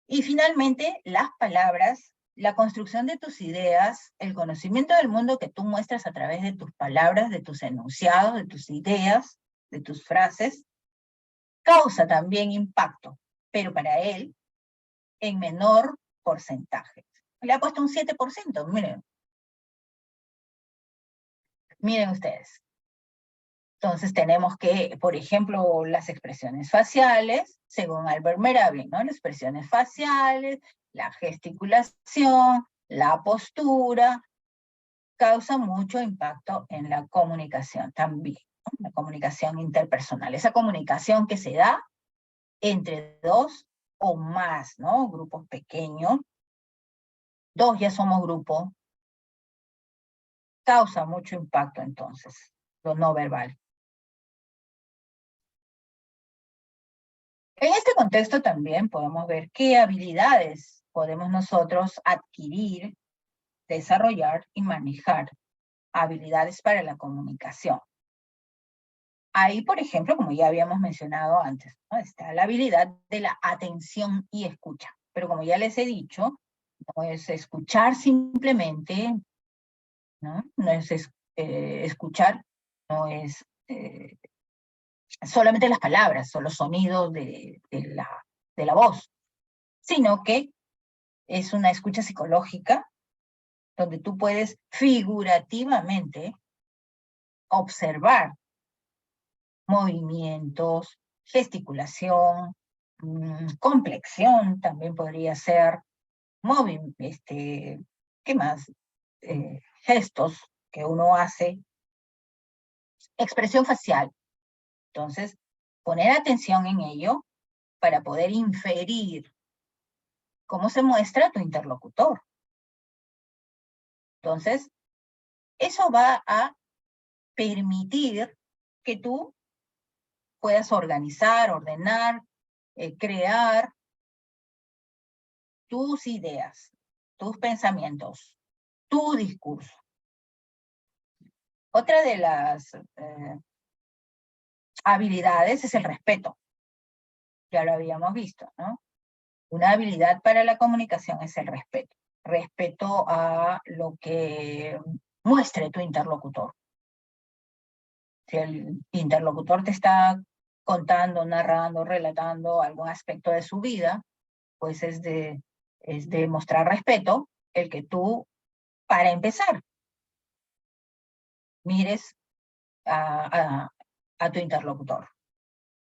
Y finalmente, las palabras, la construcción de tus ideas, el conocimiento del mundo que tú muestras a través de tus palabras, de tus enunciados, de tus ideas, de tus frases, causa también impacto, pero para él, en menor porcentaje. Le ha puesto un 7%, miren. Miren ustedes. Entonces tenemos que, por ejemplo, las expresiones faciales, según Albert Mehrabian, ¿no? Las expresiones faciales, la gesticulación, la postura, causa mucho impacto en la comunicación también, ¿no? La comunicación interpersonal, esa comunicación que se da entre dos o más, ¿no? Grupos pequeños, dos ya somos grupo, causa mucho impacto entonces, lo no verbal. En este contexto también podemos ver qué habilidades podemos nosotros adquirir, desarrollar y manejar. Habilidades para la comunicación. Ahí, por ejemplo, como ya habíamos mencionado antes, ¿no? Está la habilidad de la atención y escucha. Pero como ya les he dicho, no es escuchar simplemente, ¿no? No es escuchar, no es solamente las palabras o los sonidos de la voz, sino que es una escucha psicológica donde tú puedes figurativamente observar movimientos, gesticulación, complexión también podría ser, ¿qué más? Gestos que uno hace, expresión facial. Entonces, poner atención en ello para poder inferir cómo se muestra tu interlocutor. Entonces, eso va a permitir que tú puedas organizar, ordenar, crear tus ideas, tus pensamientos, tu discurso. Otra de las habilidades es el respeto. Ya lo habíamos visto, ¿no? Una habilidad para la comunicación es el respeto. Respeto a lo que muestre tu interlocutor. Si el interlocutor te está contando, narrando, relatando algún aspecto de su vida, pues es de mostrar respeto el que tú, para empezar, mires a tu interlocutor.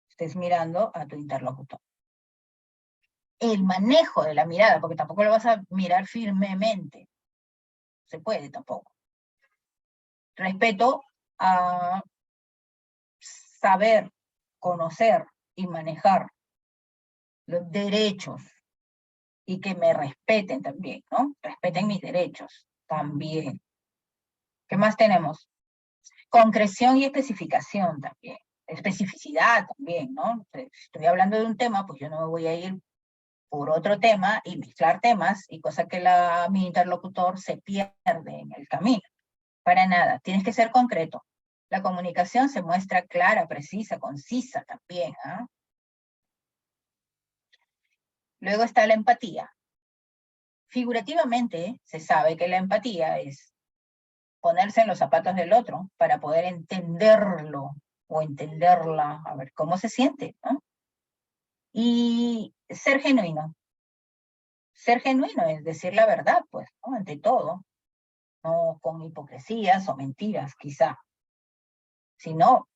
Estés mirando a tu interlocutor. El manejo de la mirada, porque tampoco lo vas a mirar firmemente. Se puede tampoco. Respeto a saber, conocer y manejar los derechos y que me respeten también, ¿no? Respeten mis derechos también. ¿Qué más tenemos? Concreción y especificación también. Especificidad también, ¿no? Si estoy hablando de un tema, pues yo no me voy a ir por otro tema y mezclar temas y cosa que mi interlocutor se pierde en el camino. Para nada, tienes que ser concreto. La comunicación se muestra clara, precisa, concisa también. ¿Ah? Luego está la empatía. Figurativamente se sabe que la empatía es ponerse en los zapatos del otro para poder entenderlo o entenderla, a ver cómo se siente, ¿no? Y ser genuino. Ser genuino es decir la verdad, pues, ¿no? Ante todo, no con hipocresías o mentiras, quizá. Si no,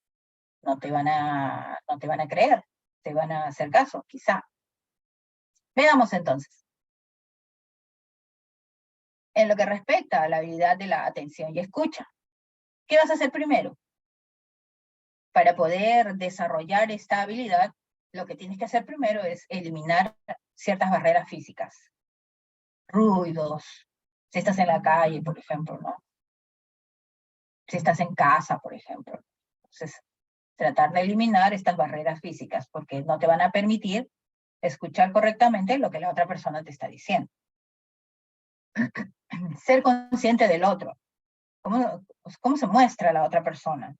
no te van a creer, te van a hacer caso, quizá. Veamos entonces. En lo que respecta a la habilidad de la atención y escucha, ¿qué vas a hacer primero? Para poder desarrollar esta habilidad, lo que tienes que hacer primero es eliminar ciertas barreras físicas. Ruidos, si estás en la calle, por ejemplo, ¿no? Si estás en casa, por ejemplo. Entonces, tratar de eliminar estas barreras físicas, porque no te van a permitir escuchar correctamente lo que la otra persona te está diciendo. Ser consciente del otro. ¿Cómo se muestra la otra persona?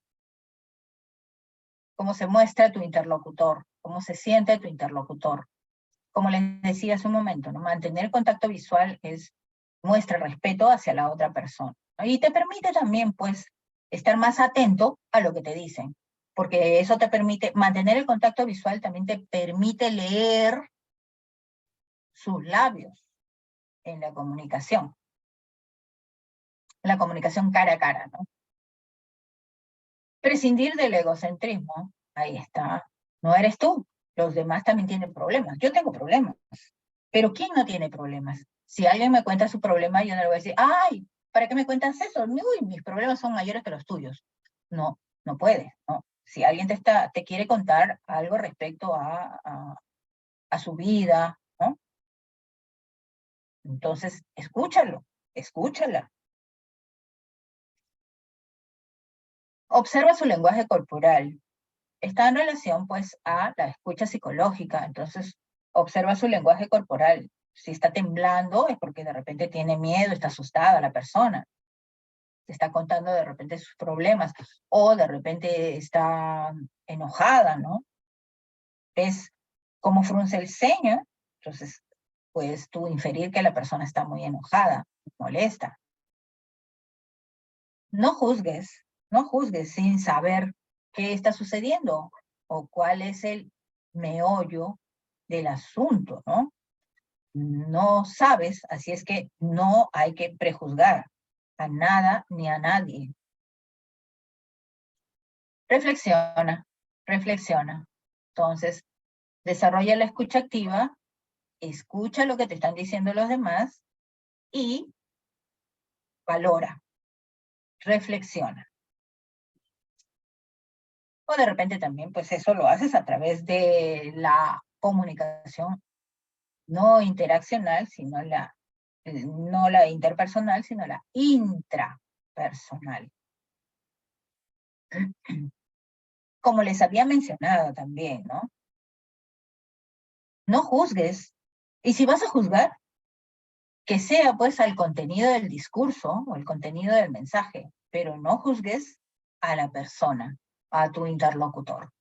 ¿Cómo se muestra tu interlocutor? ¿Cómo se siente tu interlocutor? Como les decía hace un momento, ¿no? Mantener contacto visual muestra respeto hacia la otra persona. ¿No? Y te permite también, pues, estar más atento a lo que te dicen. Porque eso te permite, mantener el contacto visual también te permite leer sus labios en la comunicación cara a cara, ¿no? Prescindir del egocentrismo, ahí está, no eres tú, los demás también tienen problemas, yo tengo problemas, pero ¿quién no tiene problemas? Si alguien me cuenta su problema, yo no le voy a decir, ay, ¿para qué me cuentas eso? Uy, mis problemas son mayores que los tuyos. No, no puedes, ¿no? Si alguien te quiere contar algo respecto a su vida, ¿no? Entonces, escúchalo, escúchala. Observa su lenguaje corporal. Está en relación, pues, a la escucha psicológica. Entonces, observa su lenguaje corporal. Si está temblando, es porque de repente tiene miedo, está asustada la persona. Te está contando de repente sus problemas. O de repente está enojada, ¿no? Es como frunce el ceño. Entonces, puedes tú inferir que la persona está muy enojada, molesta. No juzgues sin saber qué está sucediendo o cuál es el meollo del asunto, ¿no? No sabes, así es que no hay que prejuzgar a nada ni a nadie. Reflexiona. Entonces, desarrolla la escucha activa, escucha lo que te están diciendo los demás y valora, reflexiona. O de repente también, pues eso lo haces a través de la comunicación no interaccional, sino no la interpersonal, sino la intrapersonal. Como les había mencionado también, ¿no? No juzgues. Y si vas a juzgar, que sea pues al contenido del discurso o el contenido del mensaje, pero no juzgues a la persona, a tu interlocutor.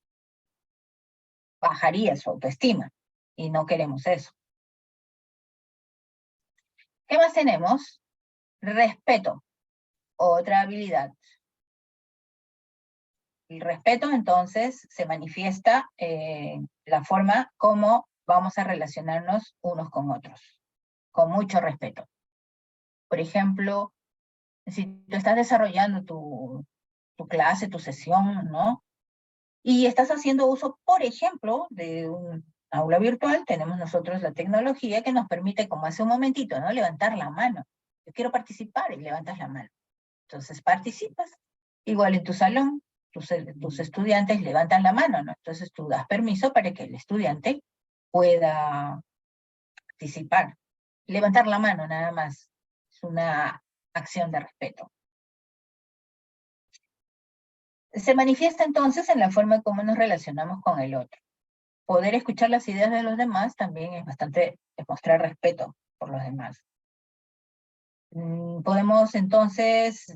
Bajaría su autoestima y no queremos eso. ¿Qué más tenemos? Respeto, otra habilidad. El respeto entonces se manifiesta la forma como vamos a relacionarnos unos con otros, con mucho respeto. Por ejemplo, si tú estás desarrollando tu clase, tu sesión, ¿no? Y estás haciendo uso, por ejemplo, de un aula virtual, tenemos nosotros la tecnología que nos permite, como hace un momentito, ¿no? Levantar la mano. Yo quiero participar y levantas la mano. Entonces participas. Igual en tu salón, tus estudiantes levantan la mano, ¿no? Entonces tú das permiso para que el estudiante pueda participar. Levantar la mano nada más es una acción de respeto. Se manifiesta entonces en la forma en cómo nos relacionamos con el otro. Poder escuchar las ideas de los demás también es mostrar respeto por los demás. Podemos entonces,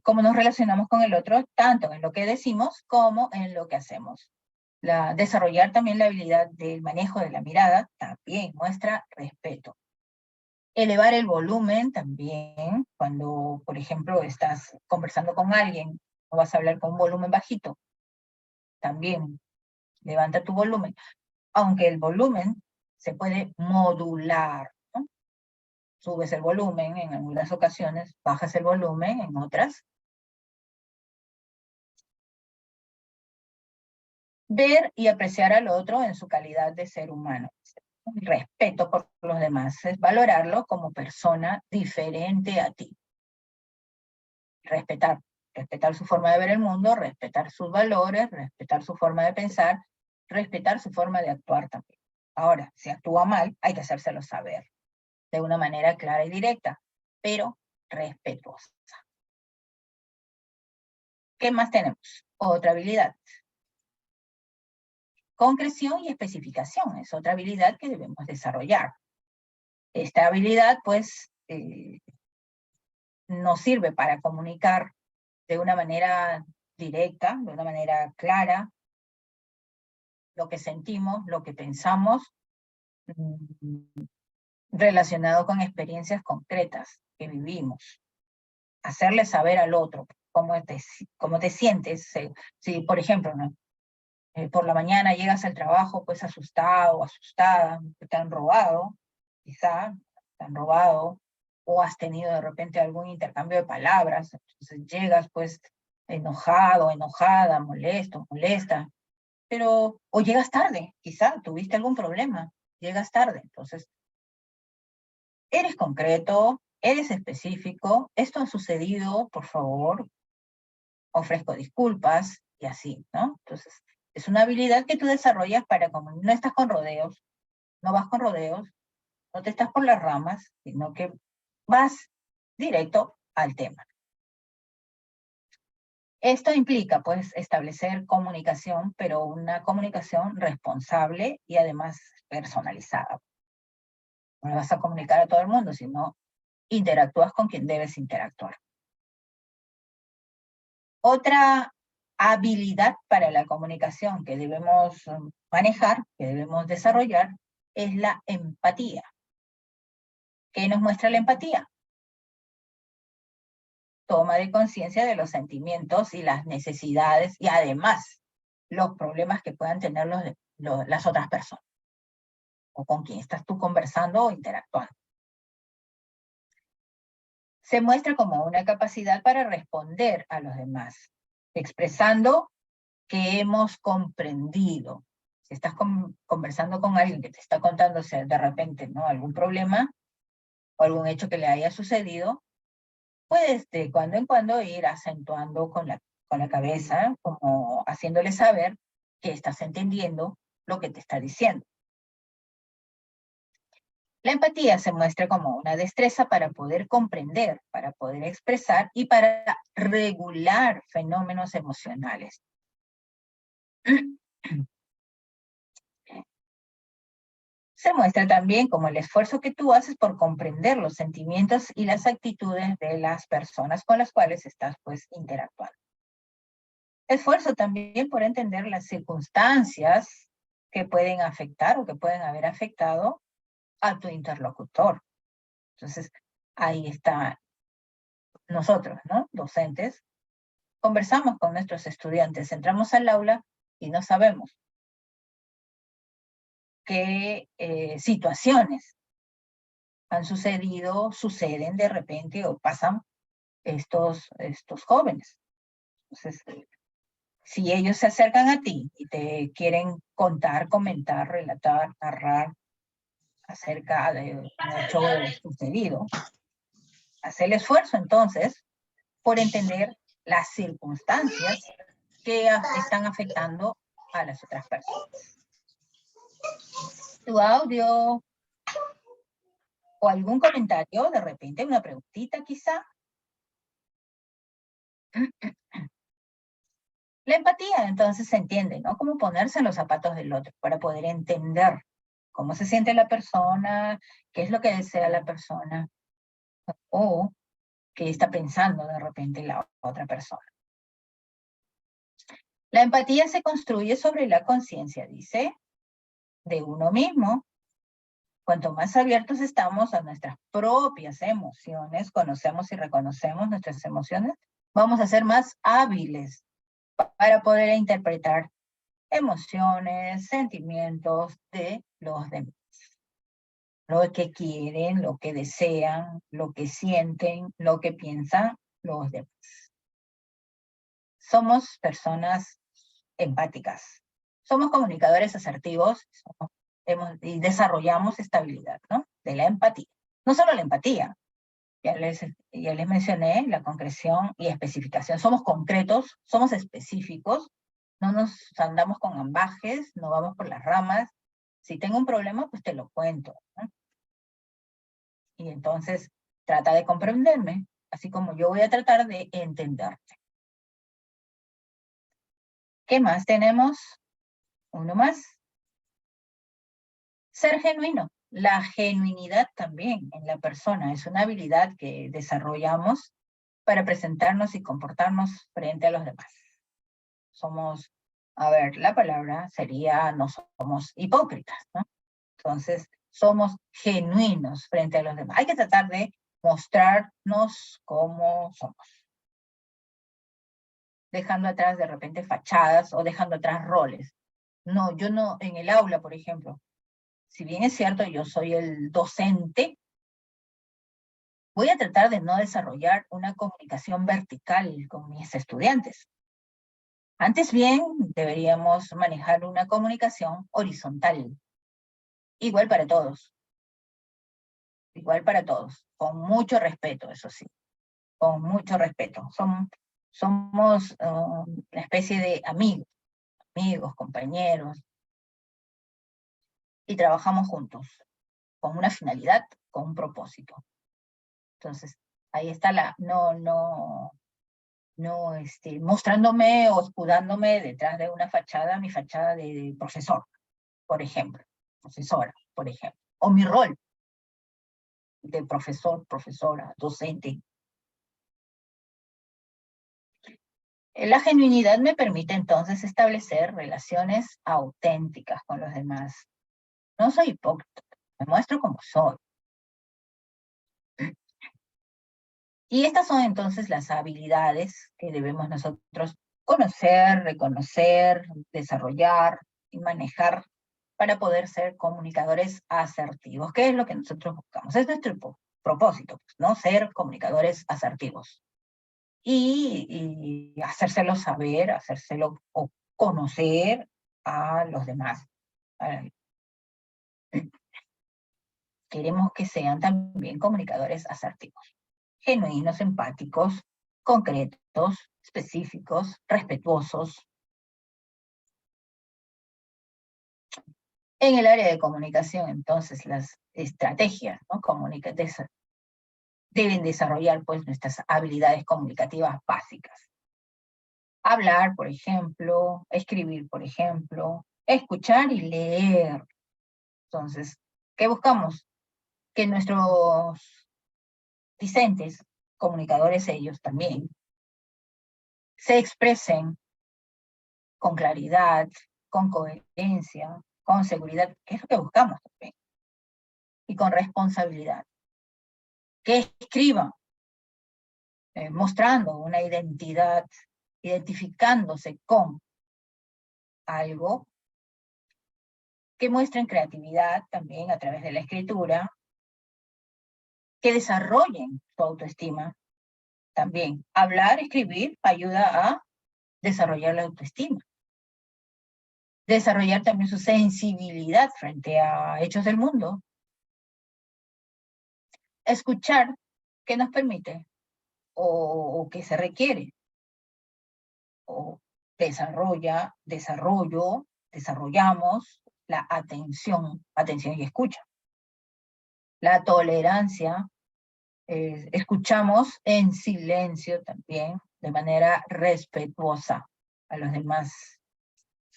cómo nos relacionamos con el otro, tanto en lo que decimos como en lo que hacemos. Desarrollar también la habilidad del manejo de la mirada también muestra respeto. Elevar el volumen también, cuando, por ejemplo, estás conversando con alguien o vas a hablar con un volumen bajito, también levanta tu volumen, aunque el volumen se puede modular, ¿no? Subes el volumen en algunas ocasiones, bajas el volumen en otras. Ver y apreciar al otro en su calidad de ser humano. Respeto por los demás es valorarlo como persona diferente a ti. Respetar su forma de ver el mundo, respetar sus valores, respetar su forma de pensar, respetar su forma de actuar también. Ahora, si actúa mal, hay que hacérselo saber de una manera clara y directa, pero respetuosa. ¿Qué más tenemos? Otra habilidad. Concreción y especificación es otra habilidad que debemos desarrollar. Esta habilidad, pues, nos sirve para comunicar de una manera directa, de una manera clara, lo que sentimos, lo que pensamos, relacionado con experiencias concretas que vivimos. Hacerle saber al otro cómo te sientes. Si, por ejemplo, ¿no? Por la mañana llegas al trabajo pues asustado o asustada, te han robado, quizá, te han robado, o has tenido de repente algún intercambio de palabras, entonces llegas pues enojado, enojada, molesto, molesta, pero, o llegas tarde, quizá tuviste algún problema, llegas tarde, entonces, eres concreto, eres específico, esto ha sucedido, por favor, ofrezco disculpas, y así, ¿no? Entonces, es una habilidad que tú desarrollas para como no estás con rodeos, no vas con rodeos, no te estás por las ramas, sino que vas directo al tema. Esto implica, pues, establecer comunicación, pero una comunicación responsable y además personalizada. No le vas a comunicar a todo el mundo, sino interactúas con quien debes interactuar. Otra habilidad para la comunicación que debemos manejar, que debemos desarrollar, es la empatía. ¿Qué nos muestra la empatía? Toma de conciencia de los sentimientos y las necesidades y además los problemas que puedan tener las otras personas o con quien estás tú conversando o interactuando. Se muestra como una capacidad para responder a los demás, expresando que hemos comprendido. Si estás conversando con alguien que te está contando de repente, ¿no?, algún problema o algún hecho que le haya sucedido, puedes de cuando en cuando ir acentuando con la cabeza, como haciéndole saber que estás entendiendo lo que te está diciendo. La empatía se muestra como una destreza para poder comprender, para poder expresar y para regular fenómenos emocionales. Se muestra también como el esfuerzo que tú haces por comprender los sentimientos y las actitudes de las personas con las cuales estás pues interactuando. Esfuerzo también por entender las circunstancias que pueden afectar o que pueden haber afectado a tu interlocutor. Entonces, ahí está nosotros, ¿no? Docentes, conversamos con nuestros estudiantes, entramos al aula y no sabemos qué situaciones han sucedido, suceden de repente o pasan estos jóvenes. Entonces, si ellos se acercan a ti y te quieren contar, comentar, relatar, narrar acerca de un hecho sucedido, haz el esfuerzo entonces por entender las circunstancias que están afectando a las otras personas. Tu audio o algún comentario, de repente una preguntita quizá. La empatía entonces se entiende, ¿no? Cómo ponerse en los zapatos del otro para poder entender cómo se siente la persona, qué es lo que desea la persona o qué está pensando de repente la otra persona. La empatía se construye sobre la conciencia, dice, de uno mismo. Cuanto más abiertos estamos a nuestras propias emociones, conocemos y reconocemos nuestras emociones, vamos a ser más hábiles para poder interpretar emociones, sentimientos de los demás. Lo que quieren, lo que desean, lo que sienten, lo que piensan los demás. Somos personas empáticas. Somos comunicadores asertivos y desarrollamos esta habilidad, ¿no? De la empatía. No solo la empatía, ya les mencioné la concreción y especificación. Somos concretos, somos específicos, no nos andamos con ambajes, no vamos por las ramas. Si tengo un problema, pues te lo cuento, ¿no? Y entonces trata de comprenderme, así como yo voy a tratar de entenderte. ¿Qué más tenemos? Uno más. Ser genuino. La genuinidad también en la persona es una habilidad que desarrollamos para presentarnos y comportarnos frente a los demás. Somos, a ver, la palabra sería, no somos hipócritas, ¿no? Entonces, somos genuinos frente a los demás. Hay que tratar de mostrarnos como somos. Dejando atrás de repente fachadas o dejando atrás roles. No, yo no, en el aula, por ejemplo, si bien es cierto, yo soy el docente, voy a tratar de no desarrollar una comunicación vertical con mis estudiantes. Antes bien, deberíamos manejar una comunicación horizontal. Igual para todos. Igual para todos. Con mucho respeto, eso sí. Con mucho respeto. Somos una especie de amigos, compañeros. Y trabajamos juntos. Con una finalidad, con un propósito. Entonces, ahí está mostrándome o escudándome detrás de una fachada, mi fachada de profesor, por ejemplo, profesora, por ejemplo, o mi rol de profesor, profesora, docente. La genuinidad me permite entonces establecer relaciones auténticas con los demás. No soy hipócrita, me muestro como soy. Y estas son entonces las habilidades que debemos nosotros conocer, reconocer, desarrollar y manejar para poder ser comunicadores asertivos. ¿Qué es lo que nosotros buscamos? Es nuestro propósito, ¿no? Ser comunicadores asertivos. Y hacérselo saber, hacérselo conocer a los demás. Queremos que sean también comunicadores asertivos. Genuinos, empáticos, concretos, específicos, respetuosos. En el área de comunicación, entonces, las estrategias, ¿no?, deben desarrollar pues nuestras habilidades comunicativas básicas. Hablar, por ejemplo, escribir, por ejemplo, escuchar y leer. Entonces, ¿Qué buscamos? Que nuestros discentes, comunicadores ellos también, se expresen con claridad, con coherencia, con seguridad, que es lo que buscamos también, y con responsabilidad. Que escriban, mostrando una identidad, identificándose con algo, que muestren creatividad también a través de la escritura, que desarrollen su autoestima también. Hablar, escribir, ayuda a desarrollar la autoestima. Desarrollar también su sensibilidad frente a hechos del mundo. Escuchar, ¿qué nos permite? O qué se requiere. O desarrollamos la atención y escucha. La tolerancia, escuchamos en silencio también, de manera respetuosa a los demás.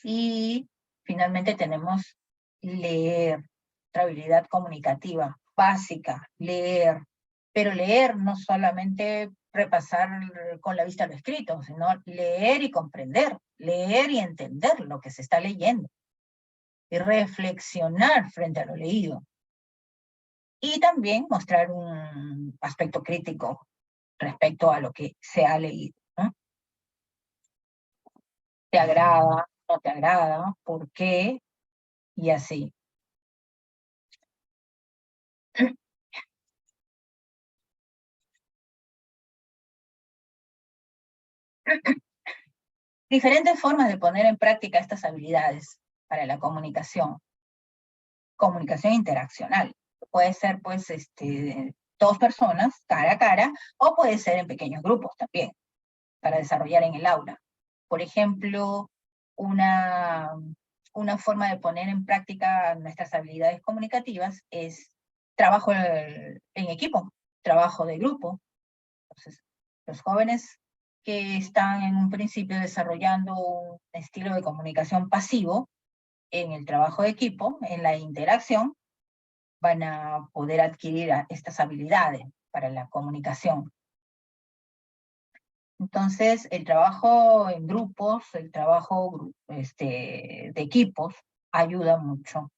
Y finalmente tenemos leer, otra habilidad comunicativa básica, leer. Pero leer no solamente repasar con la vista lo escrito, sino leer y comprender, leer y entender lo que se está leyendo, y reflexionar frente a lo leído. Y también mostrar un aspecto crítico respecto a lo que se ha leído, ¿no? ¿Te agrada? ¿No te agrada? ¿Por qué? Y así. Diferentes formas de poner en práctica estas habilidades para la comunicación. Comunicación interaccional. Puede ser, pues, dos personas, cara a cara, o puede ser en pequeños grupos también, para desarrollar en el aula. Por ejemplo, una forma de poner en práctica nuestras habilidades comunicativas es trabajo en equipo, trabajo de grupo. Entonces, los jóvenes que están en un principio desarrollando un estilo de comunicación pasivo, en el trabajo de equipo, en la interacción, van a poder adquirir estas habilidades para la comunicación. Entonces, el trabajo en grupos, el trabajo de equipos, ayuda mucho.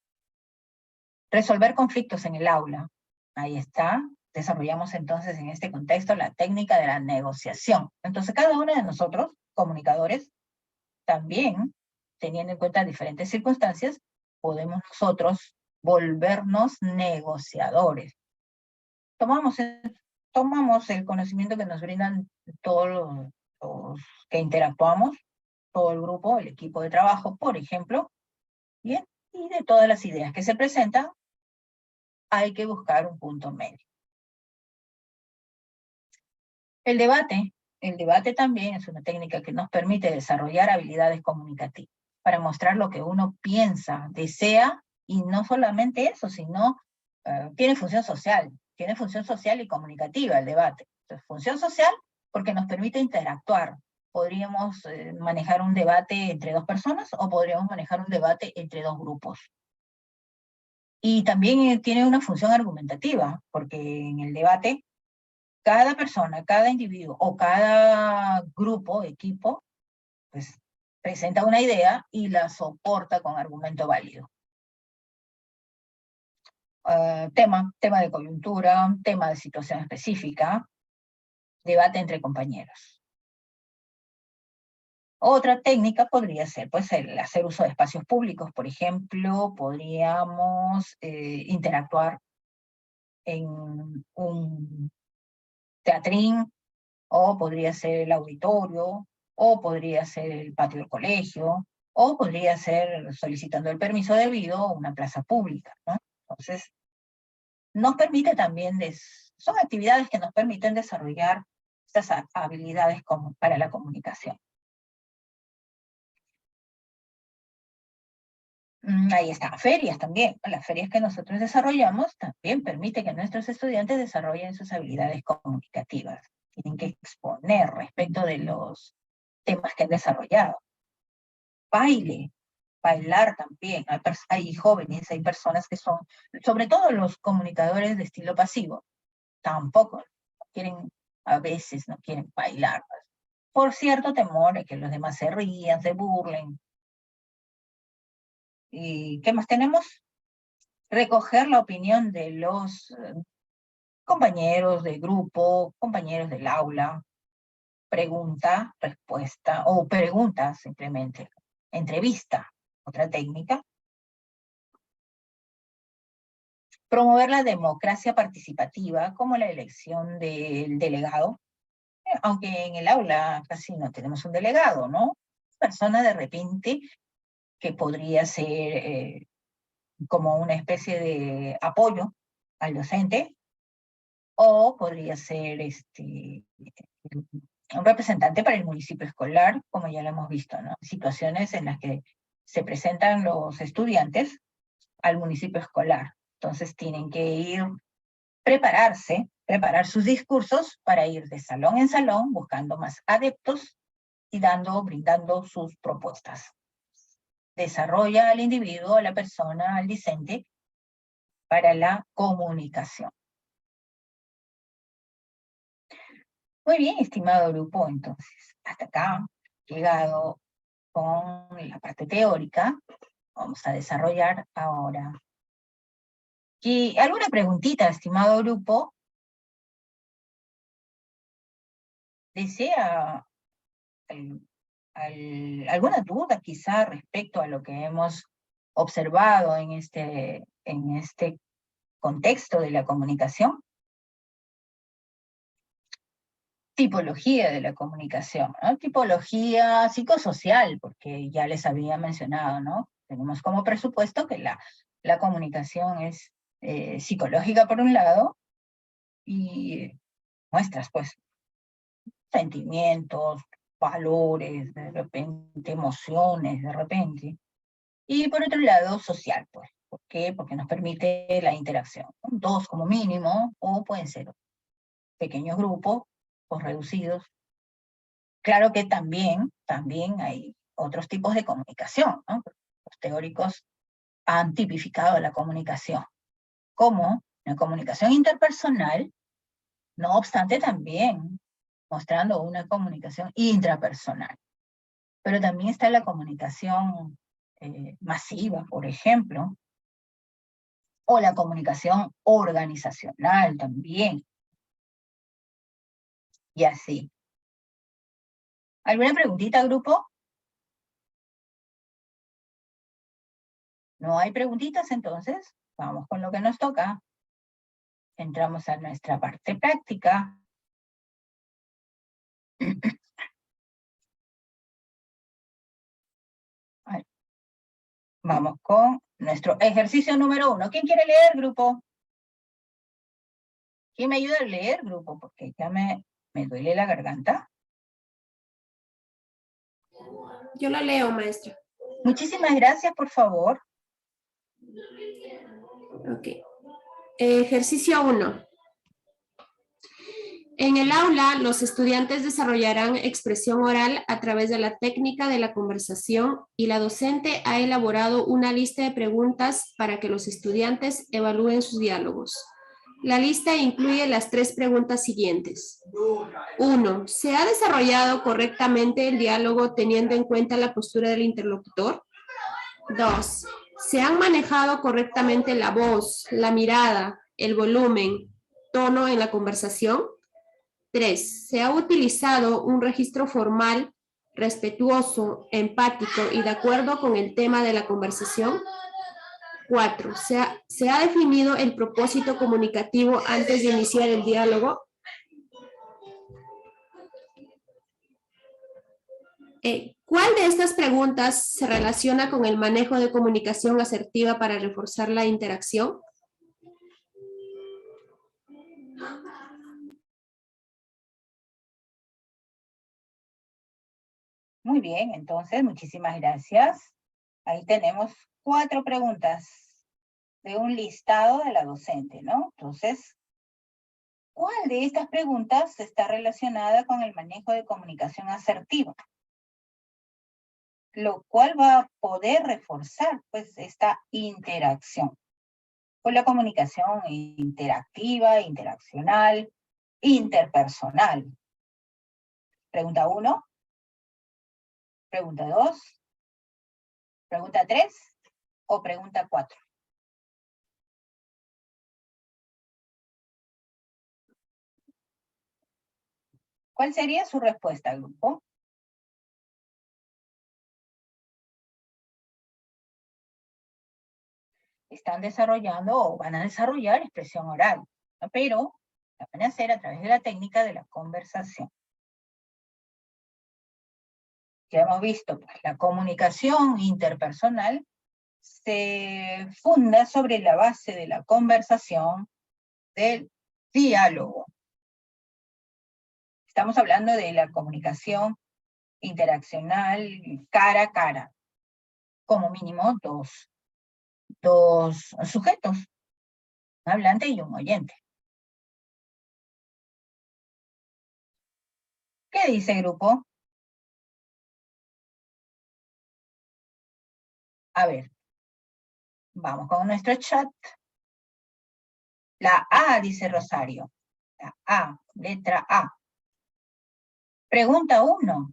Resolver conflictos en el aula, ahí está. Desarrollamos entonces en este contexto la técnica de la negociación. Entonces, cada uno de nosotros, comunicadores, también, teniendo en cuenta diferentes circunstancias, podemos nosotros volvernos negociadores. Tomamos el conocimiento que nos brindan todos los que interactuamos, todo el grupo, el equipo de trabajo, por ejemplo, bien, y de todas las ideas que se presentan, hay que buscar un punto medio. El debate también es una técnica que nos permite desarrollar habilidades comunicativas, para mostrar lo que uno piensa, desea, y no solamente eso, sino tiene función social y comunicativa el debate. Entonces, función social porque nos permite interactuar. Podríamos manejar un debate entre dos personas o podríamos manejar un debate entre dos grupos. Y también tiene una función argumentativa, porque en el debate cada persona, cada individuo o cada grupo, equipo, pues presenta una idea y la soporta con argumento válido. Tema de coyuntura, tema de situación específica, debate entre compañeros. Otra técnica podría ser, pues, el hacer uso de espacios públicos. Por ejemplo, podríamos interactuar en un teatrín, o podría ser el auditorio, o podría ser el patio del colegio, o podría ser solicitando el permiso debido a una plaza pública, ¿no? Entonces, nos permite también, son actividades que nos permiten desarrollar estas habilidades para la comunicación. Ahí está, ferias también. Las ferias que nosotros desarrollamos también permiten que nuestros estudiantes desarrollen sus habilidades comunicativas. Tienen que exponer respecto de los temas que han desarrollado. Baile bailar también. Hay jóvenes, hay personas que son, sobre todo los comunicadores de estilo pasivo, tampoco quieren, a veces no quieren bailar, por cierto temor de que los demás se rían, se burlen. ¿Y qué más tenemos? Recoger la opinión de los compañeros de grupo, compañeros del aula, pregunta, respuesta, o pregunta simplemente, entrevista, otra técnica. Promover la democracia participativa, como la elección del delegado, aunque en el aula casi no tenemos un delegado, ¿no? Persona de repente que podría ser como una especie de apoyo al docente, o podría ser un representante para el municipio escolar, como ya lo hemos visto, ¿no? Situaciones en las que se presentan los estudiantes al municipio escolar. Entonces tienen que ir, preparar sus discursos para ir de salón en salón buscando más adeptos y brindando sus propuestas. Desarrolla al individuo, a la persona, al discente para la comunicación. Muy bien, estimado grupo, entonces, hasta acá, llegado con la parte teórica, vamos a desarrollar ahora. ¿Y alguna preguntita, estimado grupo? ¿Desea alguna duda quizá respecto a lo que hemos observado en este contexto de la comunicación? Tipología de la comunicación, ¿no? Tipología psicosocial, porque ya les había mencionado, ¿no? Tenemos como presupuesto que la comunicación es psicológica por un lado, y muestras, pues, sentimientos, valores, de repente emociones, de repente. Y por otro lado, social, pues. ¿Por qué? Porque nos permite la interacción. Dos como mínimo, o pueden ser pequeños grupos o reducidos. Claro que también hay otros tipos de comunicación, ¿no? Los teóricos han tipificado la comunicación como una comunicación interpersonal, no obstante también mostrando una comunicación intrapersonal. Pero también está la comunicación masiva, por ejemplo, o la comunicación organizacional también, y así. ¿Alguna preguntita, grupo? ¿No hay preguntitas entonces? Vamos con lo que nos toca. Entramos a nuestra parte práctica. Vamos con nuestro ejercicio número 1. ¿Quién quiere leer, grupo? ¿Quién me ayuda a leer, grupo? Porque ya me duele la garganta. Yo la leo, maestra. Muchísimas gracias, por favor. Ok. Ejercicio 1. En el aula, los estudiantes desarrollarán expresión oral a través de la técnica de la conversación y la docente ha elaborado una lista de preguntas para que los estudiantes evalúen sus diálogos. La lista incluye las 3 preguntas siguientes. 1. ¿Se ha desarrollado correctamente el diálogo teniendo en cuenta la postura del interlocutor? 2. ¿Se han manejado correctamente la voz, la mirada, el volumen, tono en la conversación? 3. ¿Se ha utilizado un registro formal, respetuoso, empático y de acuerdo con el tema de la conversación? 4. ¿Se ha definido el propósito comunicativo antes de iniciar el diálogo? ¿Cuál de estas preguntas se relaciona con el manejo de comunicación asertiva para reforzar la interacción? Muy bien, entonces, muchísimas gracias. Ahí tenemos 4 preguntas de un listado de la docente, ¿no? Entonces, ¿cuál de estas preguntas está relacionada con el manejo de comunicación asertiva? lo cual va a poder reforzar pues esta interacción. Pues la comunicación interactiva, interaccional, interpersonal. Pregunta 1, pregunta 2, pregunta 3 o pregunta 4. ¿Cuál sería su respuesta, grupo? Están desarrollando o van a desarrollar expresión oral, ¿no? Pero la van a hacer a través de la técnica de la conversación. Ya hemos visto, pues, la comunicación interpersonal se funda sobre la base de la conversación, del diálogo. Estamos hablando de la comunicación interaccional cara a cara, como mínimo dos sujetos, un hablante y un oyente. ¿Qué dice grupo? A ver, vamos con nuestro chat. La A, dice Rosario. La A, letra A. Pregunta 1.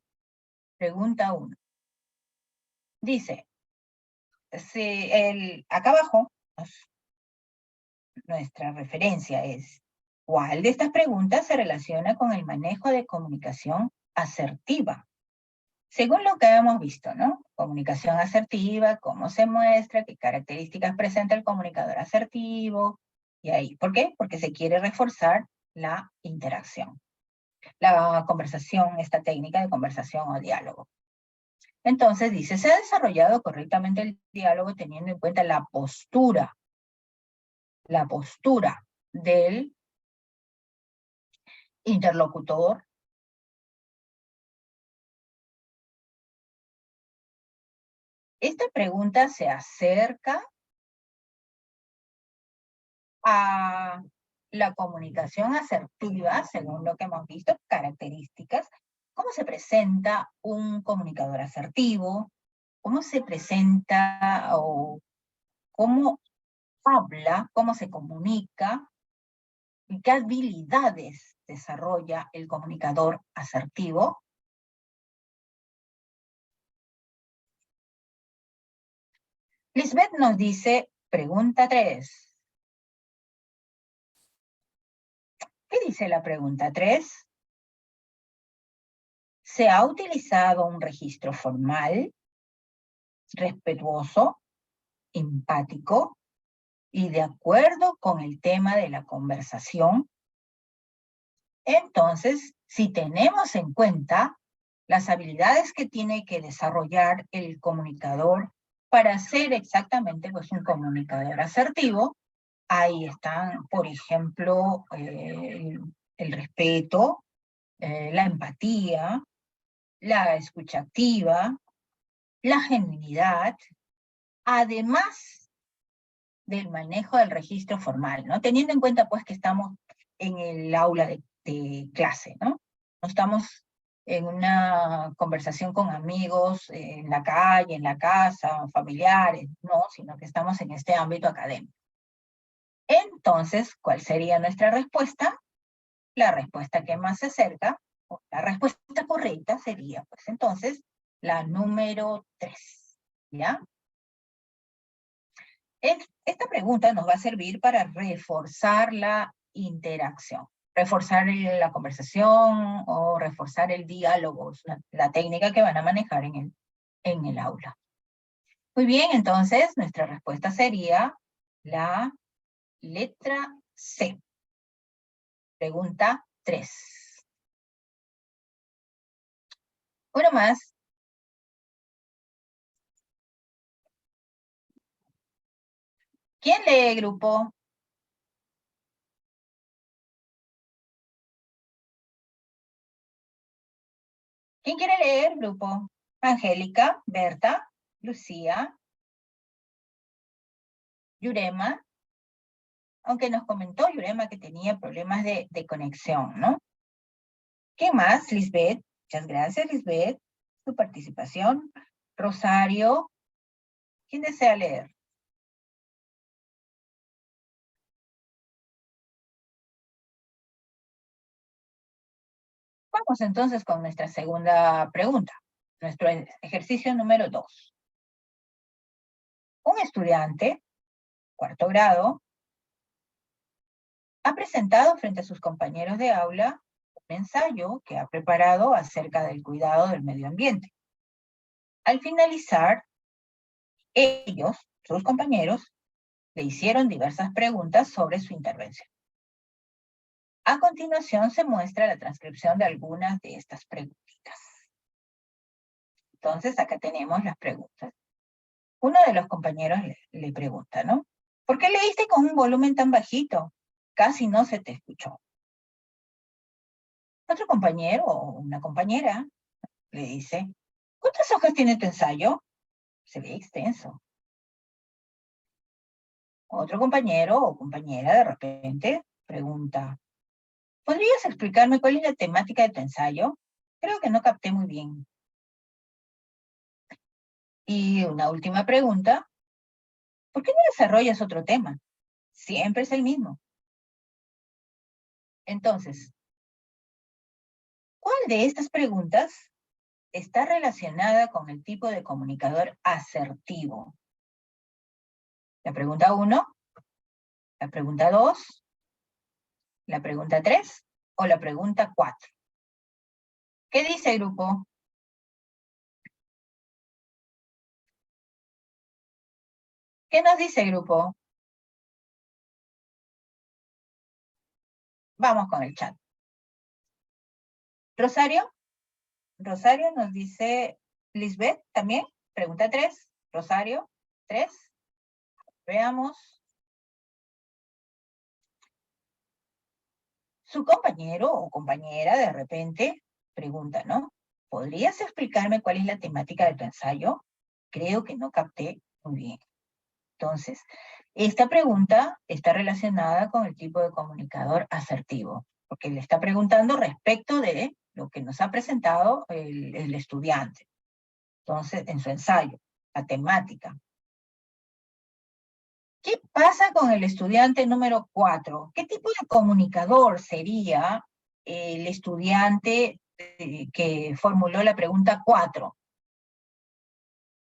Pregunta 1. Dice, acá abajo, nuestra referencia es, ¿cuál de estas preguntas se relaciona con el manejo de comunicación asertiva? Según lo que hemos visto, ¿no? Comunicación asertiva, cómo se muestra, qué características presenta el comunicador asertivo, y ahí. ¿Por qué? Porque se quiere reforzar la interacción, la conversación, esta técnica de conversación o diálogo. Entonces dice, ¿se ha desarrollado correctamente el diálogo teniendo en cuenta la postura del interlocutor? Esta pregunta se acerca a la comunicación asertiva, según lo que hemos visto, características, cómo se presenta un comunicador asertivo, cómo se presenta o cómo habla, cómo se comunica, y qué habilidades desarrolla el comunicador asertivo. Lisbeth nos dice, pregunta 3. ¿Qué dice la pregunta 3? ¿Se ha utilizado un registro formal, respetuoso, empático y de acuerdo con el tema de la conversación? Entonces, si tenemos en cuenta las habilidades que tiene que desarrollar el comunicador para ser exactamente pues, un comunicador asertivo, ahí están, por ejemplo, el respeto, la empatía, la escucha activa, la genuinidad, además del manejo del registro formal, ¿no? Teniendo en cuenta, pues, que estamos en el aula de clase, ¿no? No estamos en una conversación con amigos, en la calle, en la casa, familiares, no, sino que estamos en este ámbito académico. Entonces, ¿cuál sería nuestra respuesta? La respuesta que más se acerca, o la respuesta correcta sería, pues entonces, la número 3, ¿ya? Esta pregunta nos va a servir para reforzar la interacción, reforzar la conversación o reforzar el diálogo, la técnica que van a manejar en el aula. Muy bien, entonces nuestra respuesta sería la letra C. Pregunta 3. Uno más. ¿Quién lee, grupo? ¿Quién quiere leer, grupo? Angélica, Berta, Lucía, Yurema. Aunque nos comentó Yurema que tenía problemas de conexión, ¿no? ¿Quién más? Lisbeth. Muchas gracias, Lisbeth, su participación. Rosario. ¿Quién desea leer? Vamos entonces con nuestra segunda pregunta, nuestro ejercicio número 2. Un estudiante, cuarto grado, ha presentado frente a sus compañeros de aula un ensayo que ha preparado acerca del cuidado del medio ambiente. Al finalizar, ellos, sus compañeros, le hicieron diversas preguntas sobre su intervención. A continuación se muestra la transcripción de algunas de estas preguntas. Entonces, acá tenemos las preguntas. Uno de los compañeros le pregunta, ¿no? ¿Por qué leíste con un volumen tan bajito? Casi no se te escuchó. Otro compañero o una compañera le dice, ¿cuántas hojas tiene tu ensayo? Se ve extenso. Otro compañero o compañera de repente pregunta, ¿podrías explicarme cuál es la temática de tu ensayo? Creo que no capté muy bien. Y una última pregunta, ¿por qué no desarrollas otro tema? Siempre es el mismo. Entonces, ¿cuál de estas preguntas está relacionada con el tipo de comunicador asertivo? La pregunta 1, la pregunta 2, la pregunta 3 o la pregunta 4. ¿Qué dice el grupo? ¿Qué nos dice el grupo? Vamos con el chat. Rosario nos dice, Lisbeth también, pregunta 3, Rosario, 3. Veamos. Su compañero o compañera de repente pregunta, ¿no? ¿Podrías explicarme cuál es la temática de tu ensayo? Creo que no capté muy bien. Entonces, esta pregunta está relacionada con el tipo de comunicador asertivo, porque le está preguntando respecto de lo que nos ha presentado el estudiante. Entonces, en su ensayo, la temática. ¿Qué pasa con el estudiante número 4? ¿Qué tipo de comunicador sería el estudiante que formuló la pregunta 4?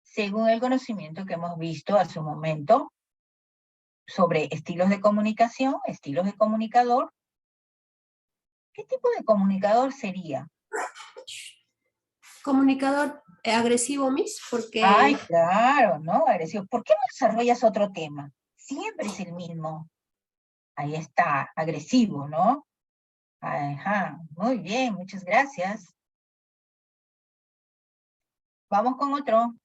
Según el conocimiento que hemos visto hace un momento sobre estilos de comunicación, estilos de comunicador, ¿qué tipo de comunicador sería? Comunicador agresivo, Miss, porque... Ay, claro, ¿no? Agresivo. ¿Por qué no desarrollas otro tema? Siempre es el mismo. Ahí está, agresivo, ¿no? Ajá, muy bien, muchas gracias. Vamos con otro.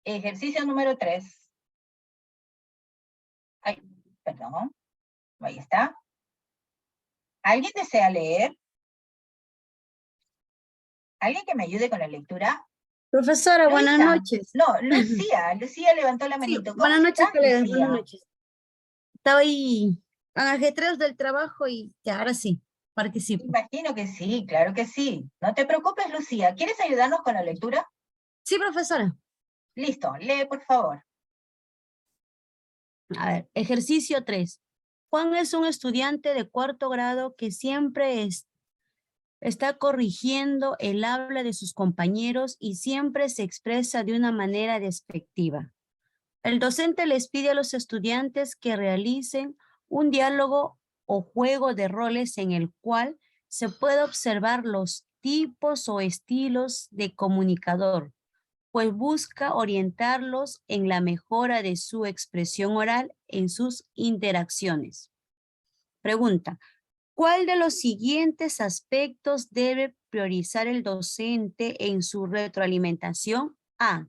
Ejercicio número 3. Ay, perdón. Ahí está. ¿Alguien desea leer? ¿Alguien que me ayude con la lectura? Profesora, buenas Luisa. noches. No, Lucía. Lucía levantó la Sí, manito. ¿Cómo buenas noches, estás, colegas, Lucía? buenas noches. Estaba ahí en ajetreos del trabajo y ya, ahora sí, participo. Imagino que sí, claro que sí. No te preocupes, Lucía. ¿Quieres ayudarnos con la lectura? Sí, profesora. Listo, lee, por favor. A ver, ejercicio 3. Juan es un estudiante de cuarto grado que siempre está corrigiendo el habla de sus compañeros y siempre se expresa de una manera despectiva. El docente les pide a los estudiantes que realicen un diálogo o juego de roles en el cual se puede observar los tipos o estilos de comunicador, pues busca orientarlos en la mejora de su expresión oral en sus interacciones. Pregunta, ¿cuál de los siguientes aspectos debe priorizar el docente en su retroalimentación? A,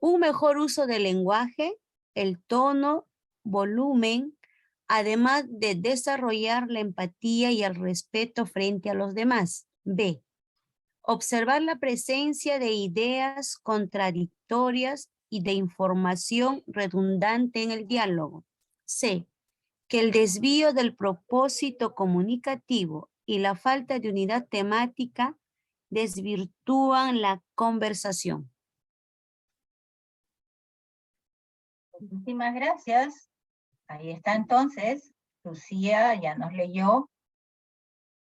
un mejor uso del lenguaje, el tono, volumen, además de desarrollar la empatía y el respeto frente a los demás. B, observar la presencia de ideas contradictorias y de información redundante en el diálogo. C, que el desvío del propósito comunicativo y la falta de unidad temática desvirtúan la conversación. Muchísimas gracias. Ahí está entonces. Lucía ya nos leyó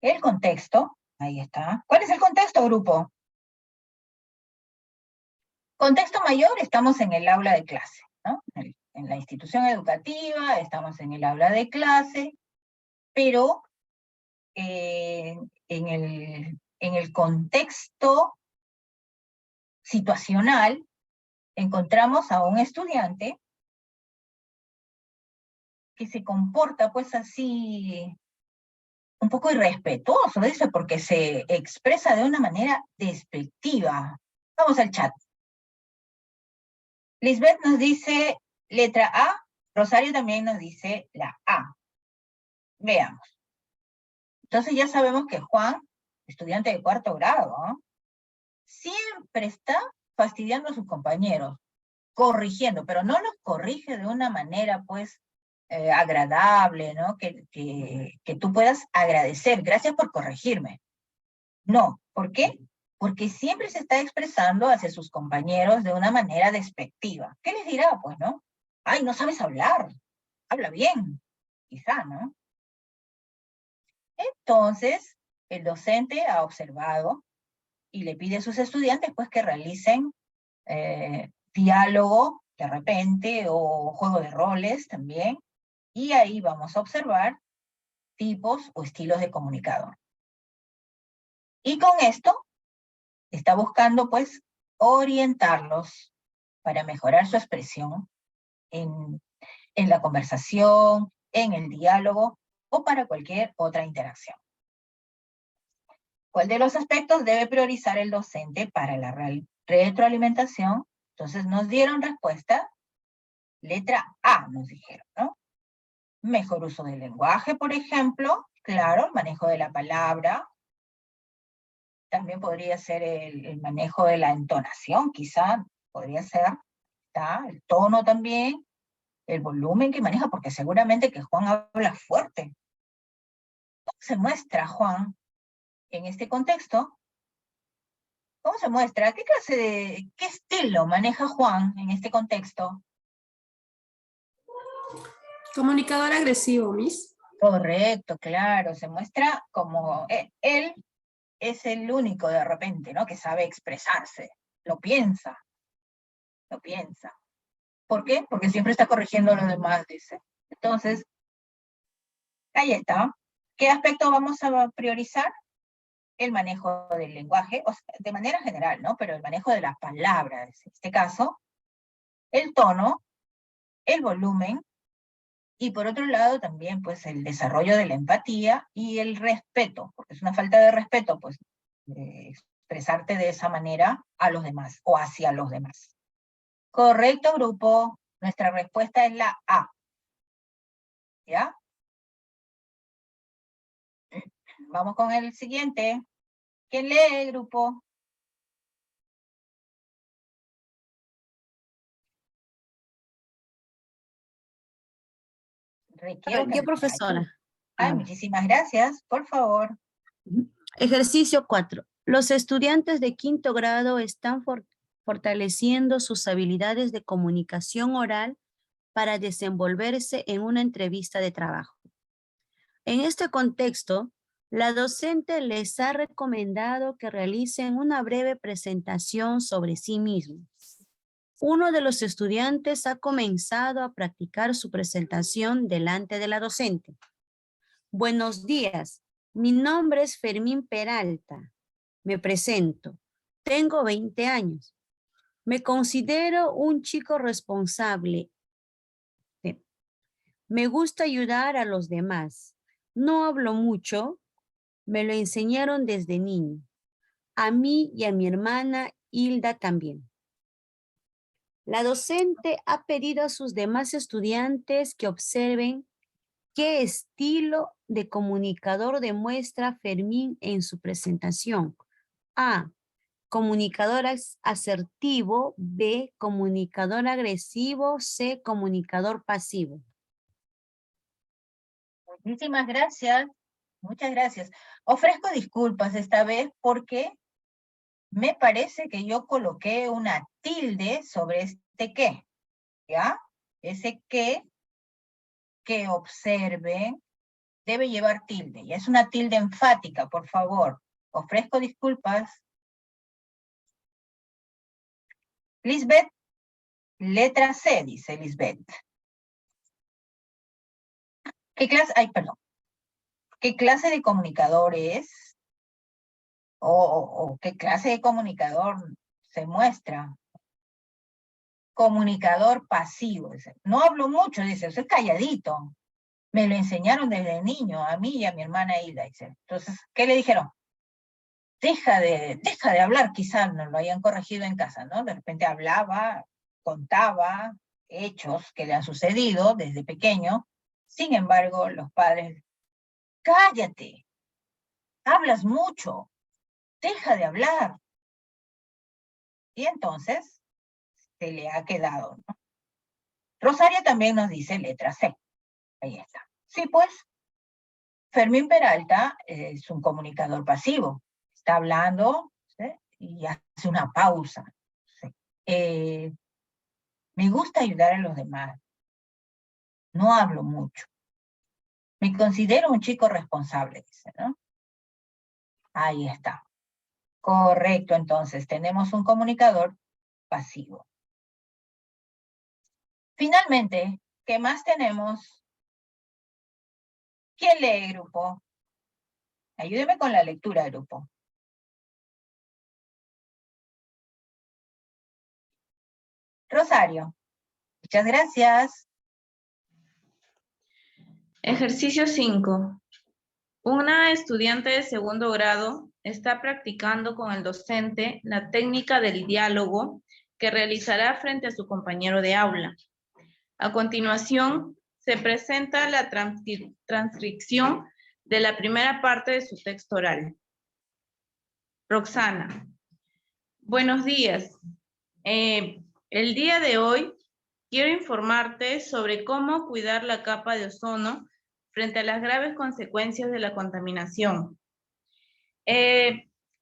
el contexto. Ahí está. ¿Cuál es el contexto, grupo? Contexto mayor, estamos en el aula de clase, ¿no? En la institución educativa, estamos en el aula de clase, pero en el contexto situacional encontramos a un estudiante que se comporta pues así un poco irrespetuoso, dice, porque se expresa de una manera despectiva. Vamos al chat. Lisbeth nos dice letra A, Rosario también nos dice la A. Veamos. Entonces ya sabemos que Juan, estudiante de 4º grado, ¿no? Siempre está fastidiando a sus compañeros, corrigiendo, pero no los corrige de una manera, pues, agradable, ¿no? Que tú puedas agradecer. Gracias por corregirme. No. ¿Por qué? Porque siempre se está expresando hacia sus compañeros de una manera despectiva. ¿Qué les dirá? Pues, ¿no? Ay, no sabes hablar. Habla bien. Quizá, ¿no? Entonces, el docente ha observado y le pide a sus estudiantes, pues, que realicen diálogo, de repente, o juego de roles también, y ahí vamos a observar tipos o estilos de comunicador. Y con esto, está buscando, pues, orientarlos para mejorar su expresión en la conversación, en el diálogo, o para cualquier otra interacción. ¿Cuál de los aspectos debe priorizar el docente para la retroalimentación? Entonces nos dieron respuesta, letra A nos dijeron, ¿no? Mejor uso del lenguaje, por ejemplo, claro, el manejo de la palabra, también podría ser el manejo de la entonación, quizá, podría ser, ¿está? El tono también, el volumen que maneja, porque seguramente que Juan habla fuerte. ¿Cómo se muestra Juan en este contexto? ¿Cómo se muestra? ¿Qué estilo maneja Juan en este contexto? Comunicador agresivo, Miss. Correcto, claro, se muestra como él es el único de repente, ¿no? Que sabe expresarse, lo piensa. ¿Por qué? Porque siempre está corrigiendo a los demás, dice. Entonces, ahí está. ¿Qué aspecto vamos a priorizar? El manejo del lenguaje, o sea, de manera general, ¿no? Pero el manejo de las palabras, en este caso, el tono, el volumen, y por otro lado también, pues, el desarrollo de la empatía y el respeto, porque es una falta de respeto, pues, expresarte de esa manera a los demás, o hacia los demás. Correcto, grupo. Nuestra respuesta es la A. ¿Ya? Vamos con el siguiente. ¿Quién lee, grupo? Requiero que Yo, me profesora. ayude. Ay, muchísimas gracias. Por favor. Ejercicio 4. Los estudiantes de 5º grado están fortaleciendo sus habilidades de comunicación oral para desenvolverse en una entrevista de trabajo. En este contexto, la docente les ha recomendado que realicen una breve presentación sobre sí mismos. Uno de los estudiantes ha comenzado a practicar su presentación delante de la docente. Buenos días, mi nombre es Fermín Peralta. Me presento. Tengo 20 años. Me considero un chico responsable. Me gusta ayudar a los demás. No hablo mucho. Me lo enseñaron desde niño. A mí y a mi hermana Hilda también. La docente ha pedido a sus demás estudiantes que observen qué estilo de comunicador demuestra Fermín en su presentación. A. Comunicador asertivo. B. Comunicador agresivo. C. Comunicador pasivo. Muchísimas gracias. Muchas gracias. Ofrezco disculpas esta vez porque me parece que yo coloqué una tilde sobre este qué, ¿ya? Ese que observen debe llevar tilde, y es una tilde enfática, por favor. Ofrezco disculpas. Lisbeth, letra C, dice Lisbeth. ¿Qué clase, perdón, qué clase de comunicador es? O qué clase de comunicador se muestra? Comunicador pasivo, dice. No hablo mucho, dice, soy calladito. Me lo enseñaron desde niño, a mí y a mi hermana Hilda, dice. Entonces, ¿qué le dijeron? Deja de hablar, quizás nos lo hayan corregido en casa, ¿no? De repente hablaba, contaba hechos que le han sucedido desde pequeño. Sin embargo, los padres, cállate, hablas mucho, deja de hablar. Y entonces, se le ha quedado, ¿no? Rosario también nos dice letra C. Ahí está. Sí, pues, Fermín Peralta es un comunicador pasivo. Está hablando, ¿sí? Y hace una pausa. ¿Sí? Me gusta ayudar a los demás. No hablo mucho. Me considero un chico responsable, dice, ¿no? Ahí está. Correcto, entonces tenemos un comunicador pasivo. Finalmente, ¿qué más tenemos? ¿Quién lee, grupo? Ayúdeme con la lectura, grupo. Rosario. Muchas gracias. Ejercicio 5. Una estudiante de segundo grado está practicando con el docente la técnica del diálogo que realizará frente a su compañero de aula. A continuación, se presenta la transcripción de la primera parte de su texto oral. Roxana. Buenos días. El día de hoy quiero informarte sobre cómo cuidar la capa de ozono frente a las graves consecuencias de la contaminación.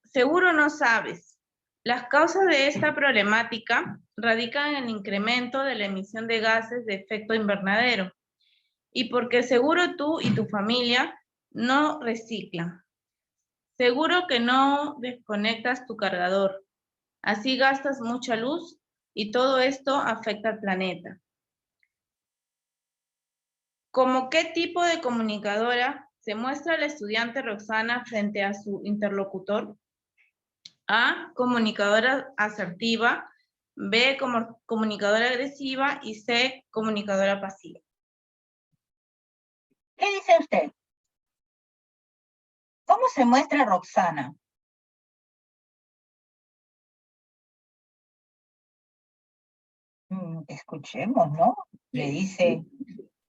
Seguro no sabes, las causas de esta problemática radican en el incremento de la emisión de gases de efecto invernadero y porque seguro tú y tu familia no reciclan. Seguro que no desconectas tu cargador, así gastas mucha luz y todo esto afecta al planeta. ¿Cómo qué tipo de comunicadora se muestra la estudiante Roxana frente a su interlocutor? A, comunicadora asertiva, B, como comunicadora agresiva y C, comunicadora pasiva. ¿Qué dice usted? ¿Cómo se muestra Roxana? Escuchemos, ¿no? Le dice,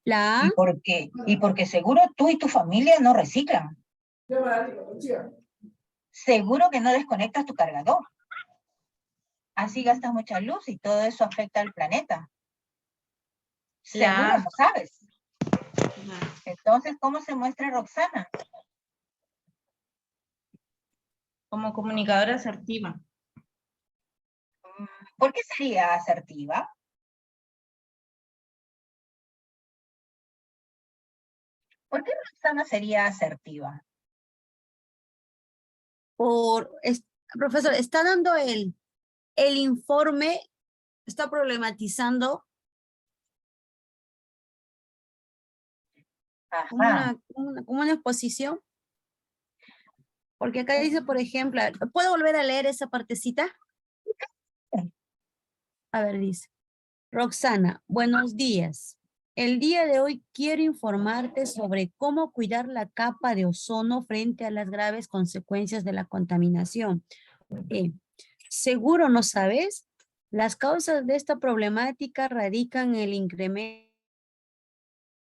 La ¿y A, por qué? Y porque seguro tú y tu familia no reciclan. Seguro que no desconectas tu cargador. Así gastas mucha luz y todo eso afecta al planeta. Seguro no sabes. Entonces, ¿cómo se muestra Roxana? Como comunicadora asertiva. ¿Por qué sería asertiva? ¿Por qué Roxana sería asertiva? profesor, está dando el informe, está problematizando Ajá. como una exposición. Porque acá dice, por ejemplo, ¿puedo volver a leer esa partecita? A ver, dice. Roxana, buenos días. El día de hoy quiero informarte sobre cómo cuidar la capa de ozono frente a las graves consecuencias de la contaminación. Seguro no sabes, las causas de esta problemática radican en el incremento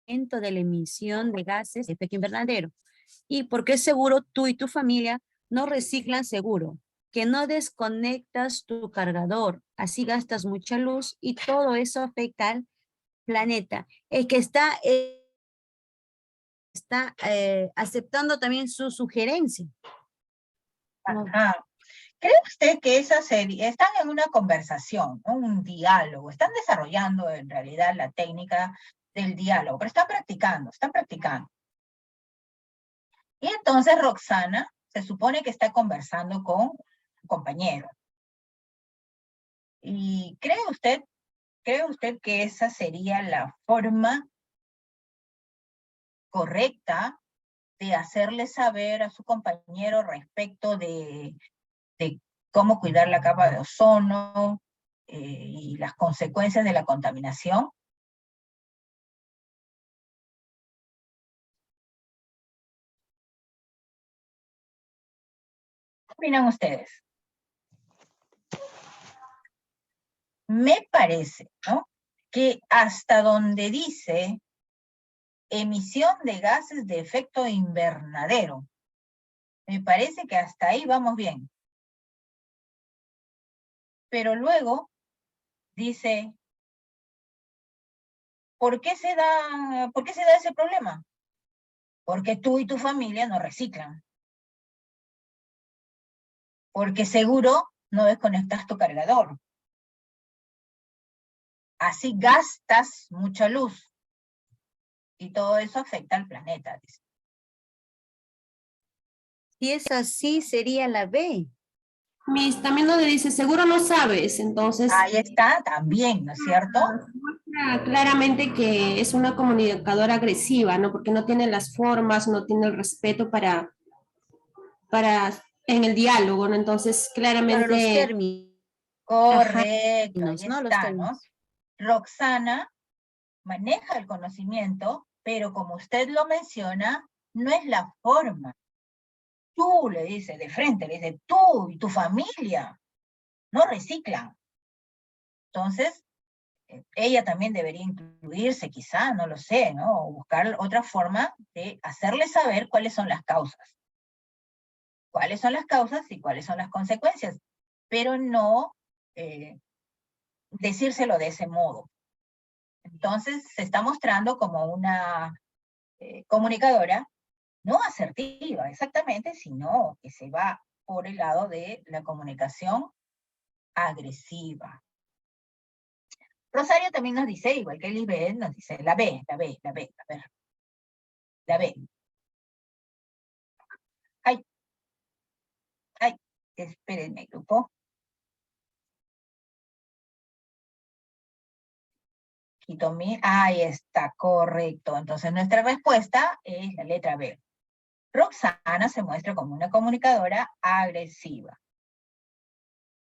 de la emisión de gases de efecto invernadero. Y porque seguro tú y tu familia no reciclan seguro, que no desconectas tu cargador, así gastas mucha luz y todo eso afecta al planeta. El que está aceptando también su sugerencia. Ajá. ¿Cree usted que esa serie, están en una conversación, ¿no? Un diálogo, están desarrollando en realidad la técnica del diálogo, pero están practicando, están practicando. Y entonces Roxana se supone que está conversando con un compañero. ¿Y cree usted que esa sería la forma correcta de hacerle saber a su compañero respecto de cómo cuidar la capa de ozono y las consecuencias de la contaminación? ¿Qué opinan ustedes? Me parece, ¿no?, que hasta donde dice emisión de gases de efecto invernadero, me parece que hasta ahí vamos bien. Pero luego dice, ¿por qué se da ese problema? Porque tú y tu familia no reciclan. Porque seguro no desconectas tu cargador. Así gastas mucha luz. Y todo eso afecta al planeta, dice. Si es así, sería la B. Miss, también donde dice, seguro no sabes, entonces Ahí está también, ¿no es cierto? muestra claramente que es una comunicadora agresiva, ¿no? Porque no tiene las formas, no tiene el respeto para en el diálogo, ¿no? Entonces, Claro, los claramente, términos, Correcto, ahí ¿no? Los está, ¿no? términos. Roxana maneja el conocimiento, pero como usted lo menciona, no es la forma. Tú, le dice de frente, le dice, tú y tu familia no reciclan. Entonces, ella también debería incluirse quizá, no lo sé, ¿no? O buscar otra forma de hacerle saber cuáles son las causas. Cuáles son las causas y cuáles son las consecuencias, pero no decírselo de ese modo. Entonces, se está mostrando como una comunicadora no asertiva, exactamente, sino que se va por el lado de la comunicación agresiva. Rosario también nos dice, igual que Lisbeth, nos dice la B, a ver, la B. Ay, espérenme, grupo. Ahí está, correcto. Entonces nuestra respuesta es la letra B. Roxana se muestra como una comunicadora agresiva.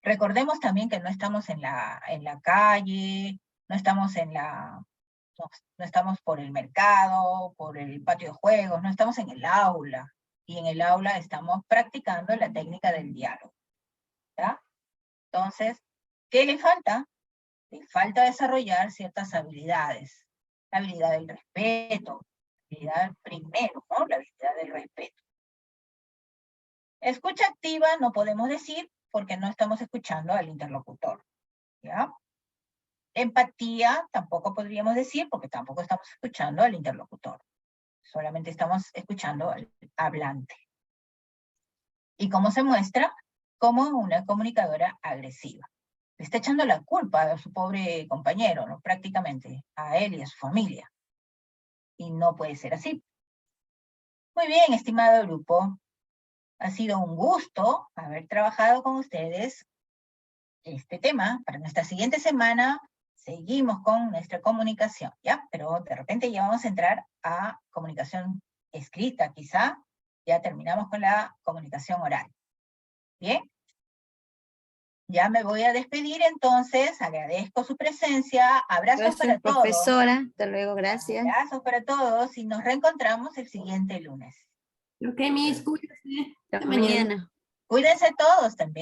Recordemos también que no estamos en la calle, no estamos no estamos por el mercado, por el patio de juegos, no estamos en el aula. Y en el aula estamos practicando la técnica del diálogo. ¿Ya? Entonces, ¿qué le falta? Le falta desarrollar ciertas habilidades. La habilidad del respeto, la habilidad primero, ¿no? La habilidad del respeto. Escucha activa no podemos decir porque no estamos escuchando al interlocutor. ¿Ya? Empatía tampoco podríamos decir porque tampoco estamos escuchando al interlocutor. Solamente estamos escuchando al hablante. ¿Y cómo se muestra? Como una comunicadora agresiva. Le está echando la culpa a su pobre compañero, ¿no? Prácticamente, a él y a su familia. Y no puede ser así. Muy bien, estimado grupo. Ha sido un gusto haber trabajado con ustedes este tema. Para nuestra siguiente semana seguimos con nuestra comunicación, ¿ya? Pero de repente ya vamos a entrar a comunicación escrita, quizá. Ya terminamos con la comunicación oral. ¿Bien? Ya me voy a despedir entonces, agradezco su presencia, abrazos para Gracias, todos. profesora. Hasta luego, gracias. Abrazos para todos y nos reencontramos el siguiente lunes. ok, Miss, cuídese. Hasta Hasta mañana. mañana. Cuídense todos también.